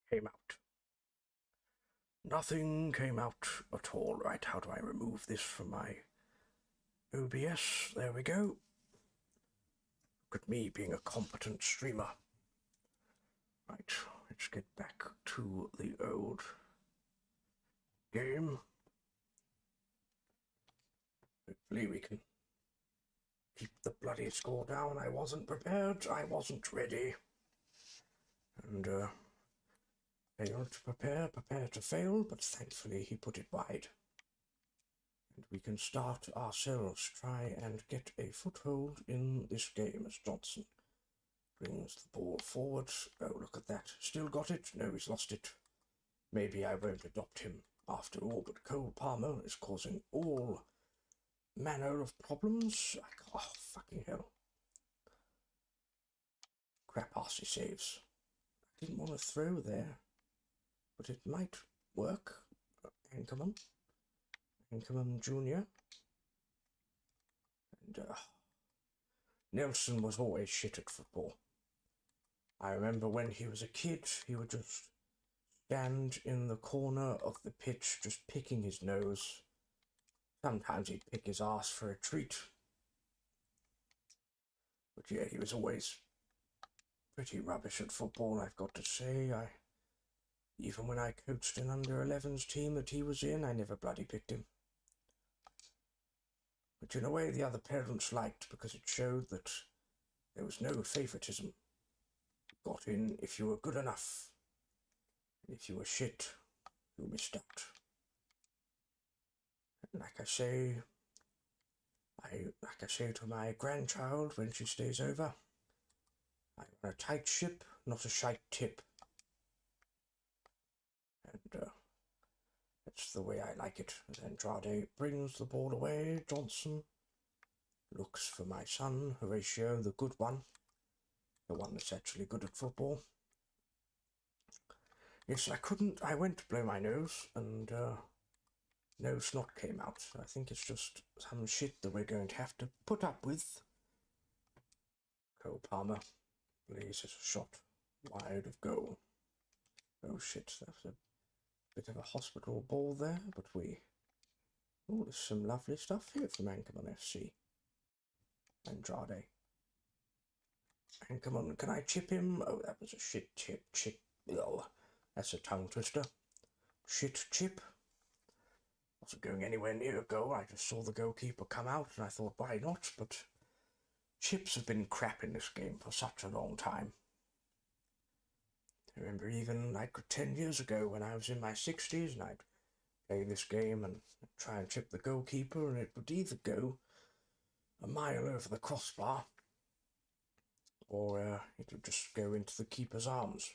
came out. Nothing came out at all. Right, how do I remove this from my OBS? There we go. Look at me being a competent streamer. Right, let's get back to the old game. Hopefully we can keep the bloody score down. I wasn't prepared. I wasn't ready. And, failed to prepare, prepare to fail, but thankfully he put it wide. And we can start ourselves, try and get a foothold in this game as Johnson brings the ball forward. Oh, look at that. Still got it? No, he's lost it. Maybe I won't adopt him after all, but Cole Palmer is causing all manner of problems. Oh, fucking hell. Crap arsey saves. I didn't want to throw there, but it might work. Anchorman Jr. And Nelson was always shit at football. I remember when he was a kid, he would just stand in the corner of the pitch, just picking his nose. Sometimes he'd pick his ass for a treat. But yeah, he was always pretty rubbish at football, I've got to say. Even when I coached an under-11s team that he was in, I never bloody picked him. Which in a way the other parents liked, because it showed that there was no favouritism. Got in if you were good enough. And if you were shit, you missed out. And like I say to my grandchild when she stays over, I want a tight ship, not a shite tip. And that's the way I like it. And Andrade brings the ball away. Johnson looks for my son, Horatio, the good one. The one that's actually good at football. Yes, I went to blow my nose, and no snot came out. I think it's just some shit that we're going to have to put up with. Cole Palmer blazes a shot wide of goal. Oh shit, that's a bit of a hospital ball there, but oh, there's some lovely stuff here from Anchorman FC. Andrade. Anchorman, can I chip him? Oh, that was a shit chip. Oh, that's a tongue twister. Shit chip. Wasn't going anywhere near a goal. I just saw the goalkeeper come out and I thought, why not? But chips have been crap in this game for such a long time. I remember even like 10 years ago when I was in my 60s and I'd play this game and try and chip the goalkeeper, and it would either go a mile over the crossbar or it would just go into the keeper's arms.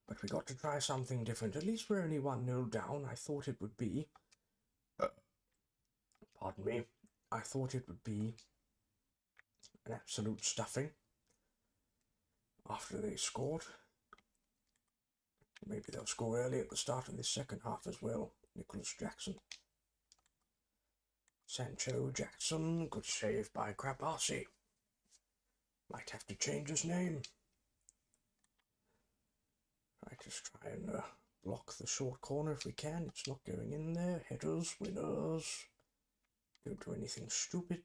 But we got to try something different. At least we're only 1-0 down. I thought it would be... pardon me. I thought it would be an absolute stuffing after they scored. Maybe they'll score early at the start of this second half as well. Nicholas Jackson. Sancho Jackson. Good save by Krabasi. Might have to change his name. Right, just try and block the short corner if we can. It's not going in there. Headers, winners. Don't do anything stupid.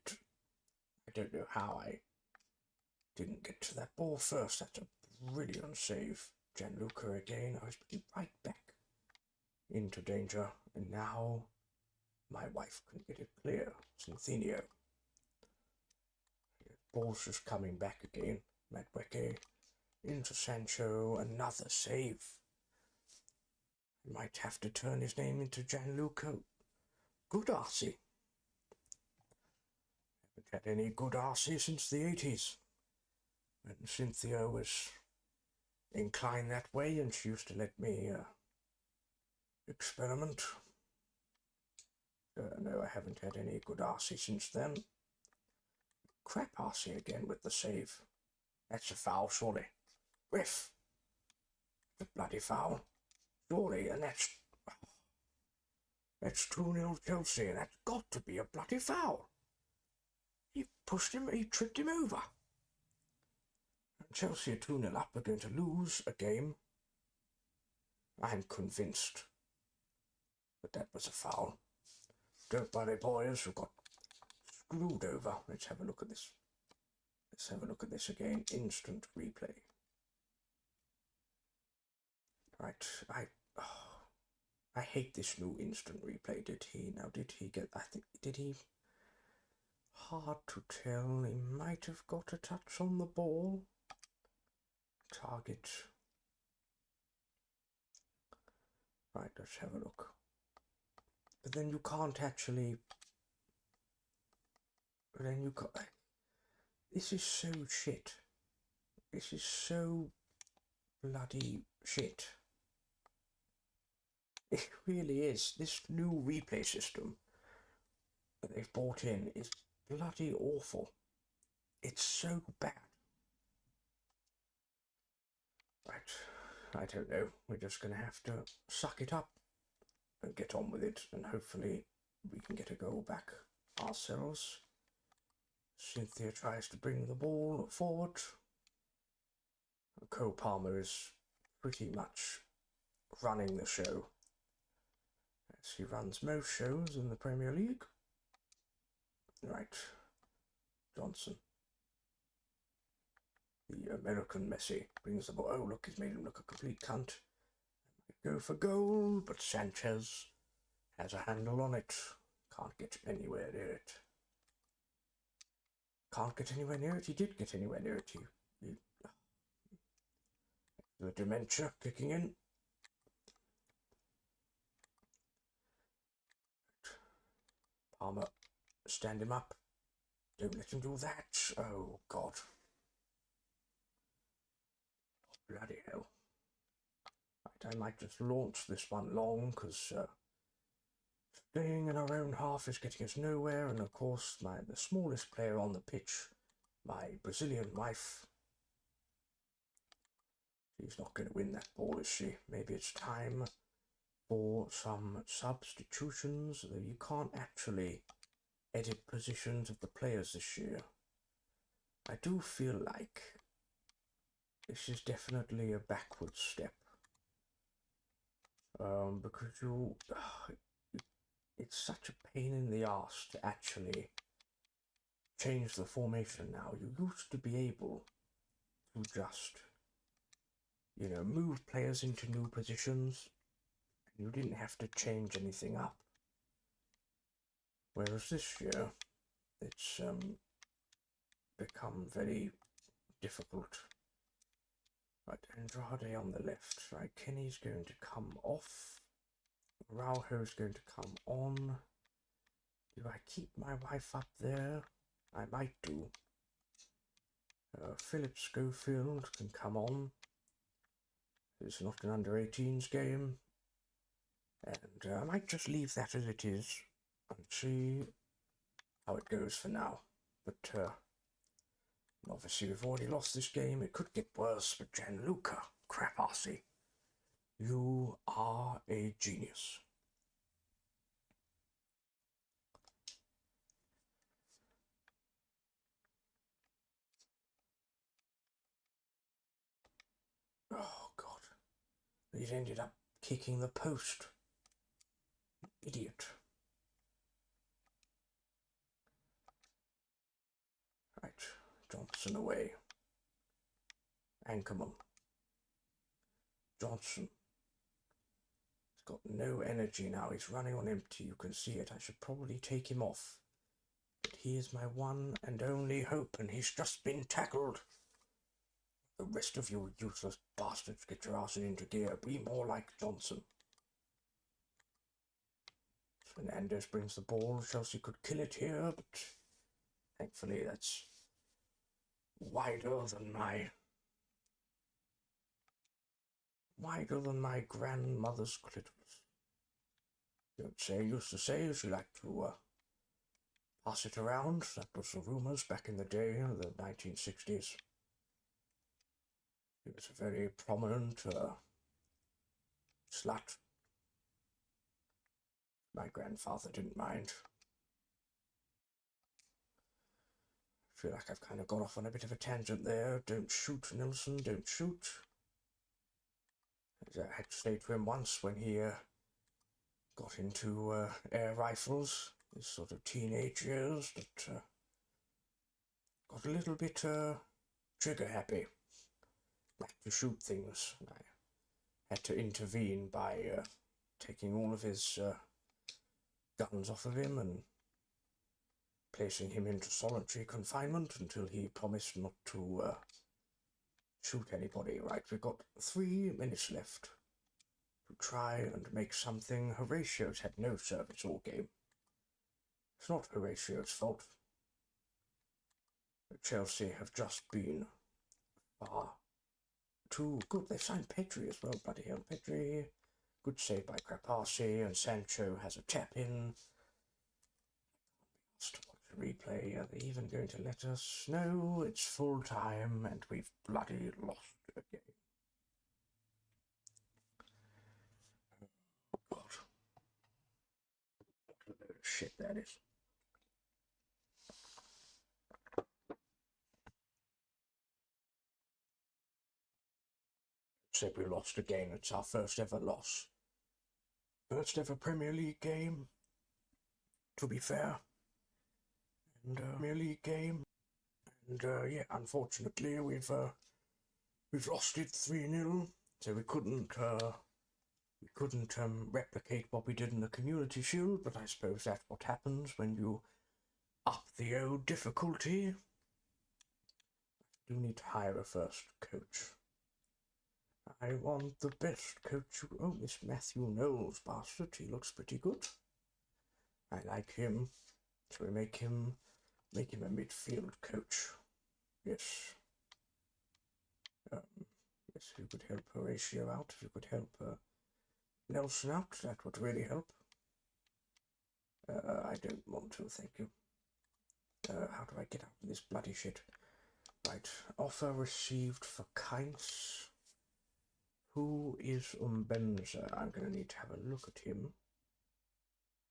I don't know how I didn't get to that ball first. That's a brilliant save. Gianluca again. I was putting right back into danger. And now my wife can get it clear. Centenio. Ball's just coming back again. Madweke into Sancho. Another save. Might have to turn his name into Gianluca. Good Arcee. Haven't had any good Arcee since the 80s. When Cynthia was inclined that way and she used to let me experiment. No, I haven't had any good Arcee since then. Crap Arcee again with the save. That's a foul, surely. Ref. The bloody foul. Surely, and that's 2-0 Chelsea, and that's got to be a bloody foul. He pushed him, he tripped him over. Chelsea are 2-0 up. We're going to lose a game. I'm convinced that was a foul. Don't worry, boys. We've got screwed over. Let's have a look at this. Let's have a look at this again. Instant replay. Right. I hate this new instant replay. Did he get... I think... Did he... Hard to tell. He might have got a touch on the ball. Target. Right, let's have a look. But then you can't actually... Then you can't... This is so shit. This is so bloody shit. It really is. This new replay system that they've brought in is bloody awful. It's so bad. Right, I don't know. We're just going to have to suck it up and get on with it, and hopefully we can get a goal back ourselves. Cynthia tries to bring the ball forward. Cole Palmer is pretty much running the show, as he runs most shows in the Premier League. Right, Johnson. The American Messi brings the ball. Oh, look, he's made him look a complete cunt. Go for goal, but Sanchez has a handle on it. Can't get anywhere near it. Can't get anywhere near it. He did get anywhere near it. The dementia kicking in. Palmer, stand him up. Don't let him do that. Oh, God. Bloody hell. Right, I might just launch this one long, because staying in our own half is getting us nowhere, and of course the smallest player on the pitch, my Brazilian wife, she's not going to win that ball, is she? Maybe it's time for some substitutions, though you can't actually edit positions of the players this year. I do feel like this is definitely a backward step, because it's such a pain in the arse to actually change the formation now. You used to be able to just, move players into new positions, and you didn't have to change anything up. Whereas this year, it's become very difficult. Right, Andrade on the left. Right, Kenny's going to come off. Rauho's going to come on. Do I keep my wife up there? I might do. Philip Schofield can come on. It's not an under-18s game. And I might just leave that as it is and see how it goes for now. But obviously we've already lost this game. It could get worse, but Gianluca Crapassi, you are a genius. Oh, God. He's ended up kicking the post. Idiot. Right, Johnson away. Anchorman. Johnson. He's got no energy now. He's running on empty. You can see it. I should probably take him off. But he is my one and only hope, and he's just been tackled. The rest of you useless bastards, get your asses into gear. Be more like Johnson. Fernandez brings the ball. Chelsea could kill it here, but thankfully that's wider than my grandmother's clitoris. Used to say she liked to pass it around. That was the rumours back in the day, the 1960s. He was a very prominent slut. My grandfather didn't mind. feel like I've kind of got off on a bit of a tangent there. Don't shoot, Nelson, don't shoot. I had to say to him once when he got into air rifles, his sort of teenage years, that got a little bit trigger happy, like to shoot things. And I had to intervene by taking all of his guns off of him and placing him into solitary confinement until he promised not to shoot anybody. Right, we've got 3 minutes left to try and make something. Horatio's had no service all game. It's not Horatio's fault. Chelsea have just been far too good. They've signed Pedri as well, bloody hell. Pedri, good save by Crapasi, and Sancho has a tap-in. To watch the replay. Are they even going to let us? No, it's full time, and we've bloody lost a game. Oh, God. What a load of shit that is. Said we lost a game. It's our first ever loss. First ever Premier League game, to be fair. And Premier League game. And yeah, unfortunately we've lost it 3-0. So we couldn't replicate what we did in the Community Shield, but I suppose that's what happens when you up the old difficulty. I do need to hire a first coach. I want the best coach. Oh, this Matthew Knowles bastard, he looks pretty good. I like him. Shall we make him a midfield coach? Yes. Yes, if you could help Horatio out, if you could help Nelson out, that would really help. I don't want to, thank you. How do I get out of this bloody shit? Right, offer received for Kainz. Who is Umbenza? I'm going to need to have a look at him.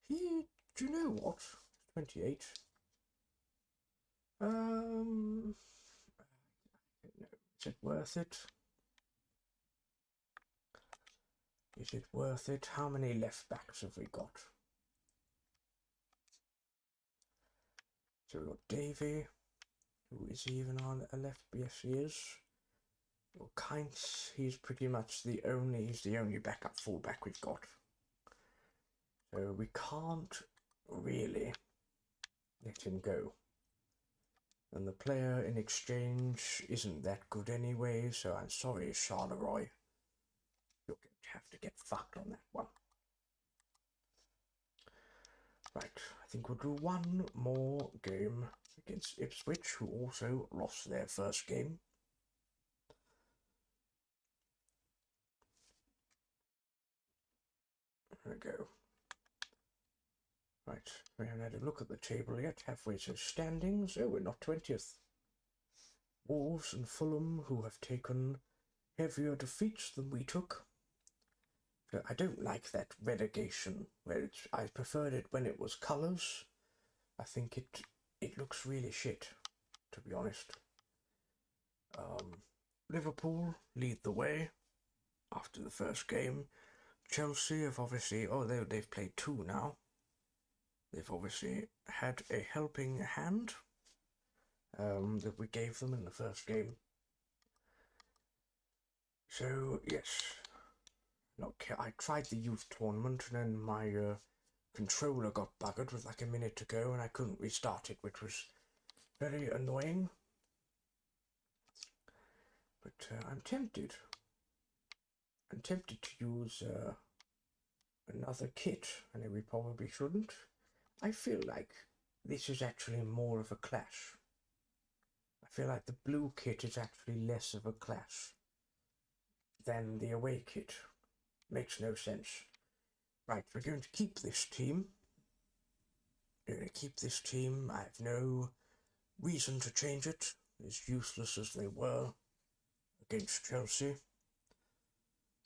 Do you know what? 28. I don't know. Is it worth it? Is it worth it? How many left backs have we got? So we've got Davy. Who is he even on a left? Yes, he is. Well, Kainz, he's pretty much the only backup fullback we've got. So we can't really let him go. And the player in exchange isn't that good anyway, so I'm sorry, Charleroi. You're going to have to get fucked on that one. Right, I think we'll do one more game against Ipswich, who also lost their first game. There we go. Right, we haven't had a look at the table yet, have we? So standings, oh, we're not 20th. Wolves and Fulham, who have taken heavier defeats than we took. I don't like that relegation, where I preferred it when it was colours. I think it looks really shit, to be honest. Liverpool lead the way after the first game. Chelsea have obviously, they've played 2 now. They've obviously had a helping hand that we gave them in the first game. So, yes. I tried the youth tournament and then my controller got buggered with like a minute to go and I couldn't restart it, which was very annoying. But I'm tempted. I'm tempted to use another kit. I know we probably shouldn't. I feel like this is actually more of a clash. I feel like the blue kit is actually less of a clash than the away kit. Makes no sense. Right, we're going to keep this team. We're going to keep this team. I have no reason to change it, as useless as they were against Chelsea.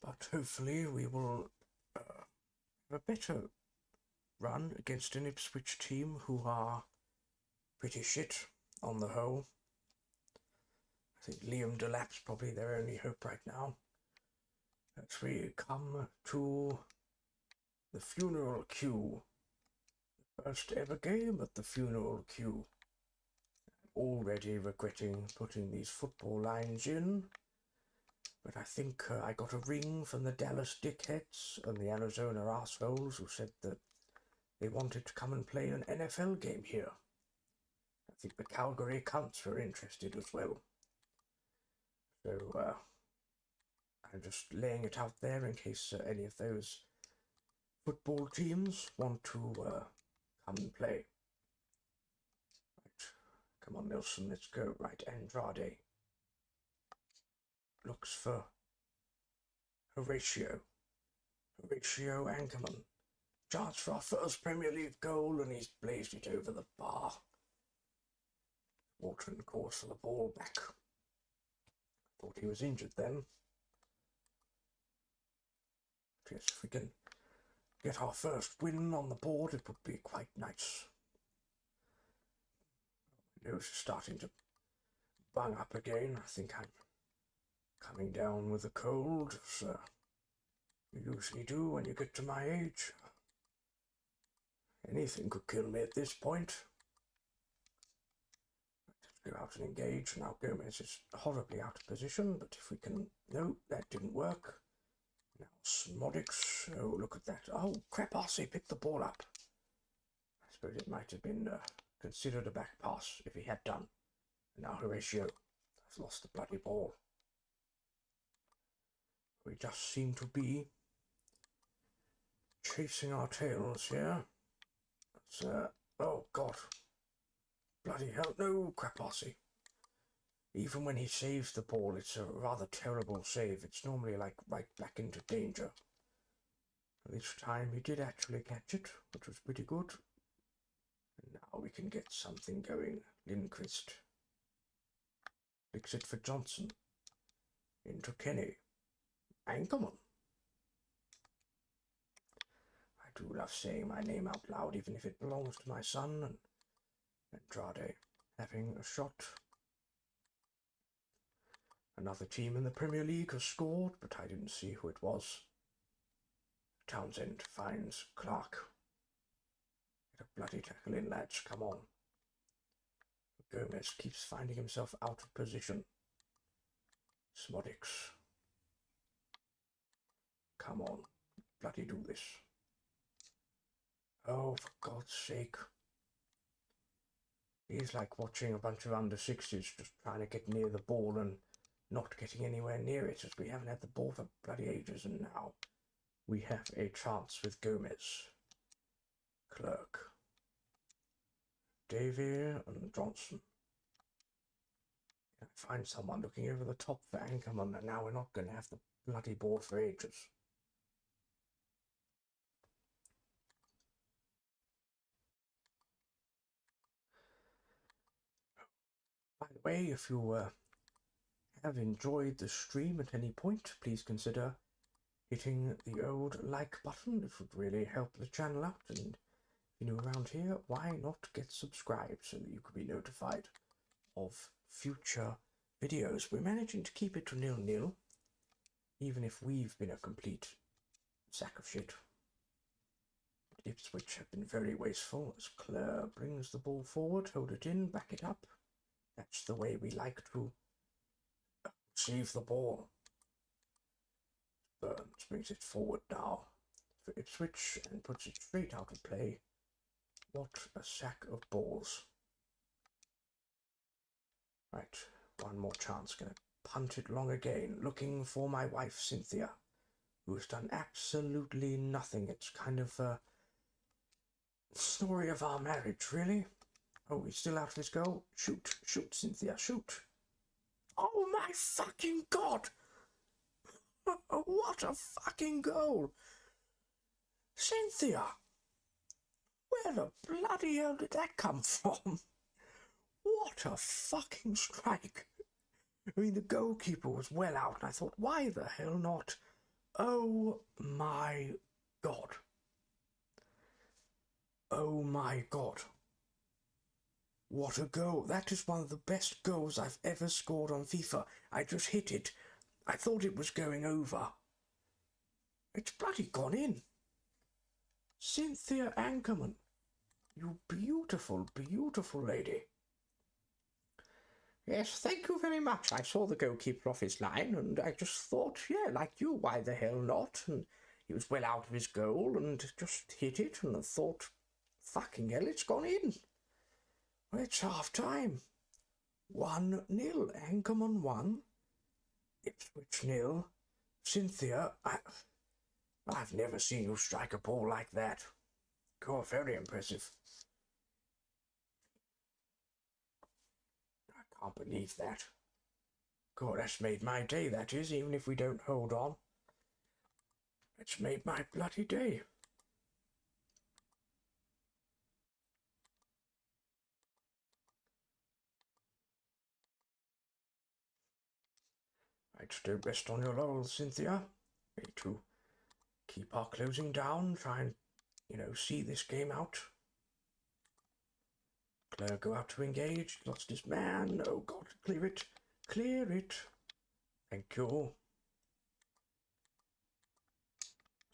But hopefully we will have a better run against an Ipswich team who are pretty shit. on the whole. I think Liam Delap's probably their only hope right now. As we come to the funeral queue. First ever game at the funeral queue. Already regretting putting these football lines in. But I think I got a ring from the Dallas dickheads and the Arizona arseholes who said that they wanted to come and play an NFL game here. I think the Calgary Cunts were interested as well. So I'm just laying it out there in case any of those football teams want to come and play. Right, come on Nelson, let's go. Right, Andrade looks for Horatio Ankerman. Chance for our first Premier League goal, and he's blazed it over the bar. Walton calls for the ball back. Thought he was injured then. Yes, if we can get our first win on the board, it would be quite nice. My nose is starting to bung up again. I think I'm coming down with a cold, as you usually do when you get to my age. Anything could kill me at this point. Let's go out and engage. Now Gomez is horribly out of position, but if we can... No, that didn't work. Now Smodix. Oh, look at that. Oh, crap, Arce picked the ball up. I suppose it might have been considered a back pass if he had done. And now Horatio has lost the bloody ball. We just seem to be chasing our tails here. Oh, God. Bloody hell. No, crap, Arce. Even when he saves the ball, it's a rather terrible save. It's normally like right back into danger. This time he did actually catch it, which was pretty good. And now we can get something going. Lindqvist. Flicks it for Johnson. Into Kenny. Ankerman. I do love saying my name out loud, even if it belongs to my son. And Andrade having a shot. Another team in the Premier League has scored, but I didn't see who it was. Townsend finds Clark. Get a bloody tackle in, lads, come on. Gomez keeps finding himself out of position. Smodix. Come on, bloody do this. Oh, for God's sake. It's like watching a bunch of under-60s just trying to get near the ball and not getting anywhere near it, as we haven't had the ball for bloody ages, and now we have a chance with Gomez. Clerk. Davy and Johnson. Can I find someone looking over the top for Ankerman, and now we're not going to have the bloody ball for ages. By the way, if you have enjoyed the stream at any point, please consider hitting the old like button. It would really help the channel out, and if you're new around here, why not get subscribed so that you can be notified of future videos. We're managing to keep it to 0-0, even if we've been a complete sack of shit. Ipswich have been very wasteful as Claire brings the ball forward, hold it in, back it up. That's the way we like to receive the ball. Burns brings it forward now for Ipswich and puts it straight out of play. What a sack of balls. Right, one more chance. Gonna punt it long again, looking for my wife Cynthia, who's done absolutely nothing. It's kind of a story of our marriage, really. Oh, he's still out of his goal. Shoot, shoot, Cynthia, shoot. Oh my fucking God! What a fucking goal! Cynthia! Where the bloody hell did that come from? What a fucking strike! I mean, the goalkeeper was well out, and I thought, why the hell not? Oh my God. Oh my God. What a goal. That is one of the best goals I've ever scored on FIFA. I just hit it. I thought it was going over. It's bloody gone in. Cynthia Ankerman. You beautiful, beautiful lady. Yes, thank you very much. I saw the goalkeeper off his line, and I just thought, yeah, like you, why the hell not? And he was well out of his goal, and just hit it, and I thought, fucking hell, it's gone in. Well, it's half-time. 1-0. Ankerman 1. Ipswich 0. Cynthia, I've never seen you strike a ball like that. God, very impressive. I can't believe that. God, that's made my day, that is, even if we don't hold on. It's made my bloody day. Right, don't rest on your laurels, Cynthia. We need to keep our closing down, try and, see this game out. Claire, go out to engage. Lost his man. Oh, God, clear it. Clear it. Thank you.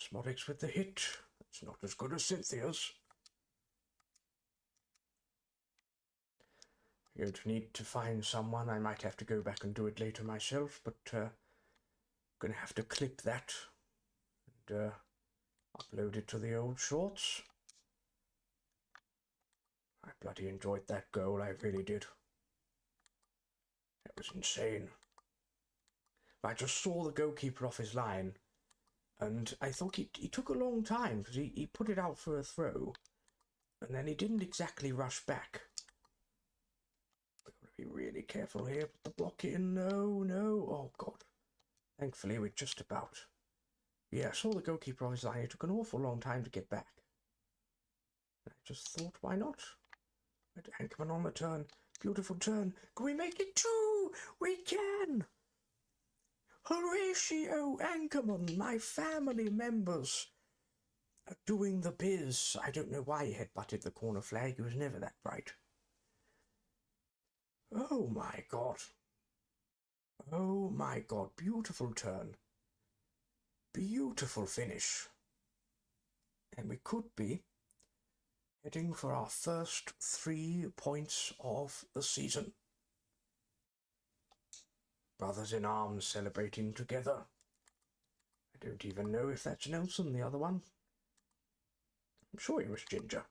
Smodix with the hit. It's not as good as Cynthia's. I'm going to need to find someone. I might have to go back and do it later myself, but I'm going to have to clip that and upload it to the old shorts. I bloody enjoyed that goal, I really did. It was insane. I just saw the goalkeeper off his line, and I thought he took a long time, because he put it out for a throw, and then he didn't exactly rush back. We've got to be really careful here. Put the block in. No, no. Oh, God. Thankfully, we're just about. Yeah, I saw the goalkeeper off his line. It took an awful long time to get back. I just thought, why not? Ankerman on the turn. Beautiful turn. Can we make it 2? We can! Horatio Ankerman, my family members, are doing the biz. I don't know why he headbutted the corner flag. He was never that bright. Oh my God. Oh my God. Beautiful turn. Beautiful finish. And we could be heading for our first 3 points of the season. Brothers in arms celebrating together. I don't even know if that's Nelson, the other one. I'm sure he was Ginger.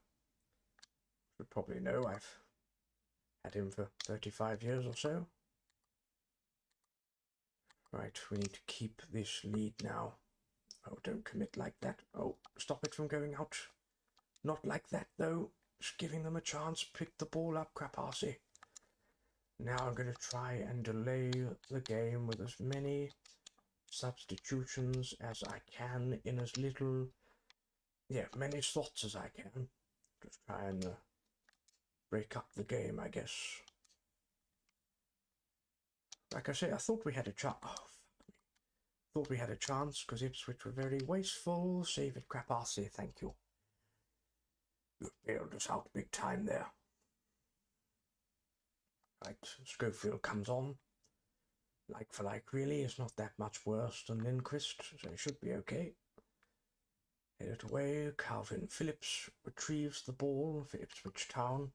Should probably know. I've had him for 35 years or so. Right, we need to keep this lead now. Oh, don't commit like that. Oh, stop it from going out. Not like that, though. Just giving them a chance. Pick the ball up, Craparsy. Now I'm going to try and delay the game with as many substitutions as I can in as little, many slots as I can. Just try and break up the game, I guess. Like I say, I thought we had a chance. Oh, fuck me. Thought we had a chance because Ipswich were very wasteful. Save it, Craparsy. Thank you. You bailed us out big time there. Right, Schofield comes on. Like for like, really, it's not that much worse than Lindquist, so it should be okay. Head it away. Calvin Phillips retrieves the ball for Ipswich Town.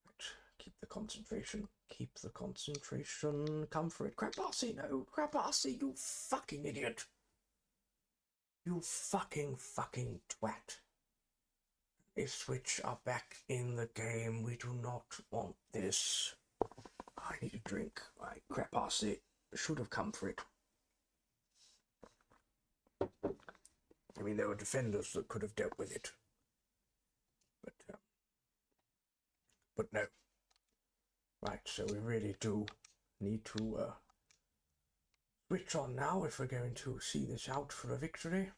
Right, keep the concentration. Keep the concentration. Come for it. Craparsy, no. Craparsy, you fucking idiot. You fucking twat. Ipswich are back in the game. We do not want this. I need a drink. Right, Craparsy should have come for it. I mean, there were defenders that could have dealt with it. But no. Right, so we really do need to switch on now if we're going to see this out for a victory.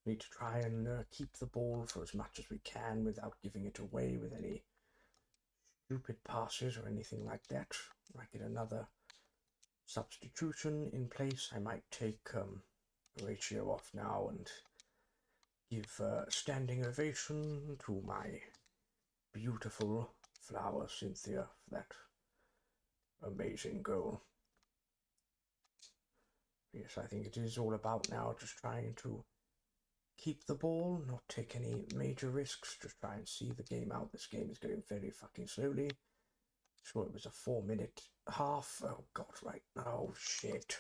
We need to try and keep the ball for as much as we can without giving it away with any stupid passes or anything like that. I get another substitution in place. I might take Ratio off now and give a standing ovation to my beautiful flower, Cynthia, for that amazing goal. Yes, I think it is all about now just trying to keep the ball, not take any major risks, just try and see the game out. This game is going very fucking slowly. Sure, it was a 4-minute half. Oh god, right. Oh shit.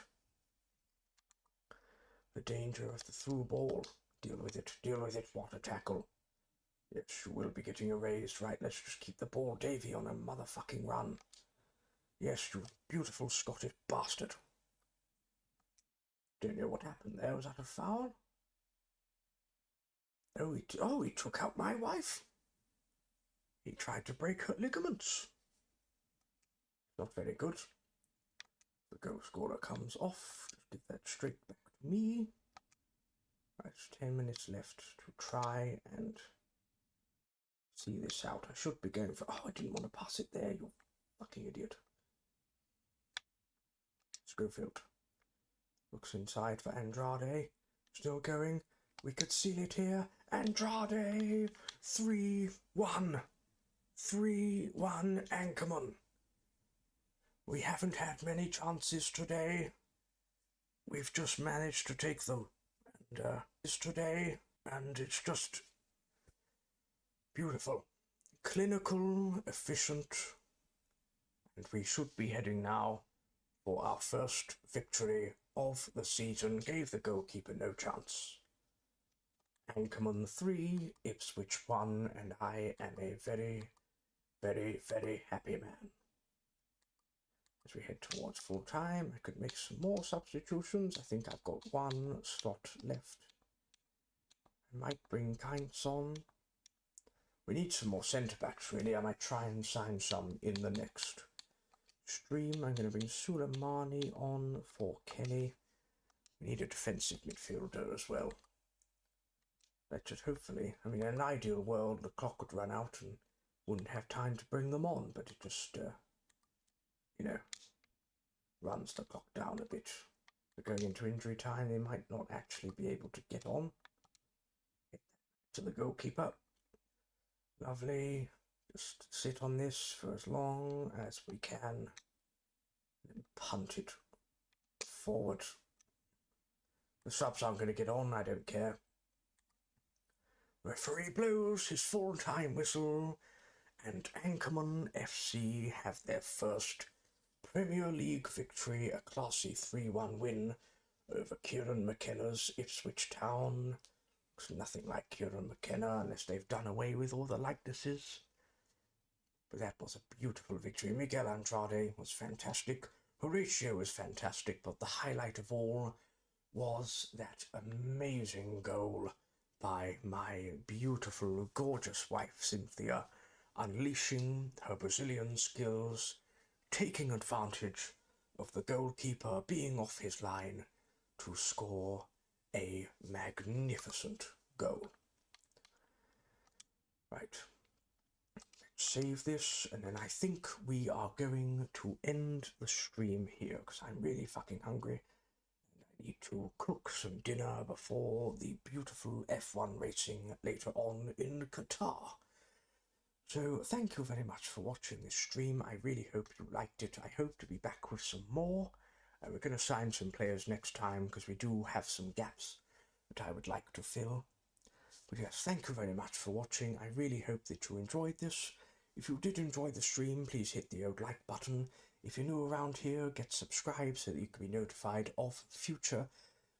The danger of the through ball. Deal with it. Deal with it. What a tackle. Yes, you will be getting erased. Right, let's just keep the ball, Davy, on a motherfucking run. Yes, you beautiful Scottish bastard. Don't know what happened there. Was that a foul? Oh, he took out my wife. He tried to break her ligaments. Not very good. The goal scorer comes off. Just give that straight back to me. Right, 10 minutes left to try and see this out. I should be going for... Oh, I didn't want to pass it there, you fucking idiot. Schofield looks inside for Andrade. Still going. We could seal it here. Andrade! 3-1. 3-1, Anchorman. We haven't had many chances today. We've just managed to take them. And this today, and it's just beautiful. Clinical, efficient, and we should be heading now for our first victory of the season. Gave the goalkeeper no chance. Anchorman 3, Ipswich 1, and I am a very, very, very happy man. As we head towards full time, I could make some more substitutions. I think I've got one slot left. I might bring Kinds on. We need some more centre-backs, really. I might try and sign some in the next stream. I'm going to bring Suleimani on for Kenny. We need a defensive midfielder as well. That should hopefully... I mean, in an ideal world, the clock would run out and wouldn't have time to bring them on, but it just... you know, runs the clock down a bit. But going into injury time, they might not actually be able to get on. Get that to the goalkeeper. Lovely. Just sit on this for as long as we can. And punt it forward. The subs aren't going to get on, I don't care. Referee blows his full-time whistle, and Anchorman FC have their first Premier League victory, a classy 3-1 win over Kieran McKenna's Ipswich Town. Looks nothing like Kieran McKenna unless they've done away with all the likenesses. But that was a beautiful victory. Miguel Andrade was fantastic. Horatio was fantastic, but the highlight of all was that amazing goal by my beautiful, gorgeous wife, Cynthia, unleashing her Brazilian skills, taking advantage of the goalkeeper being off his line to score a magnificent goal. Right, let's save this, and then I think we are going to end the stream here, because I'm really fucking hungry, and I need to cook some dinner before the beautiful F1 racing later on in Qatar. So thank you very much for watching this stream. I really hope you liked it. I hope to be back with some more. We're going to sign some players next time because we do have some gaps that I would like to fill. But yes, thank you very much for watching. I really hope that you enjoyed this. If you did enjoy the stream, please hit the old like button. If you're new around here, get subscribed so that you can be notified of future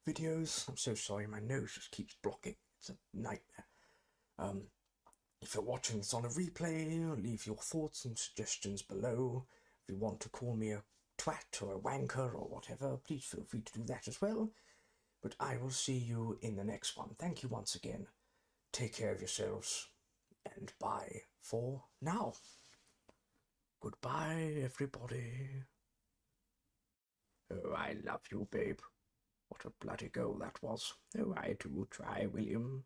videos. I'm so sorry, my nose just keeps blocking. It's a nightmare. If you're watching this on a replay, leave your thoughts and suggestions below. If you want to call me a twat or a wanker or whatever, please feel free to do that as well. But I will see you in the next one. Thank you once again. Take care of yourselves, and bye for now. Goodbye, everybody. Oh, I love you, babe. What a bloody goal that was. Oh, I do try, William.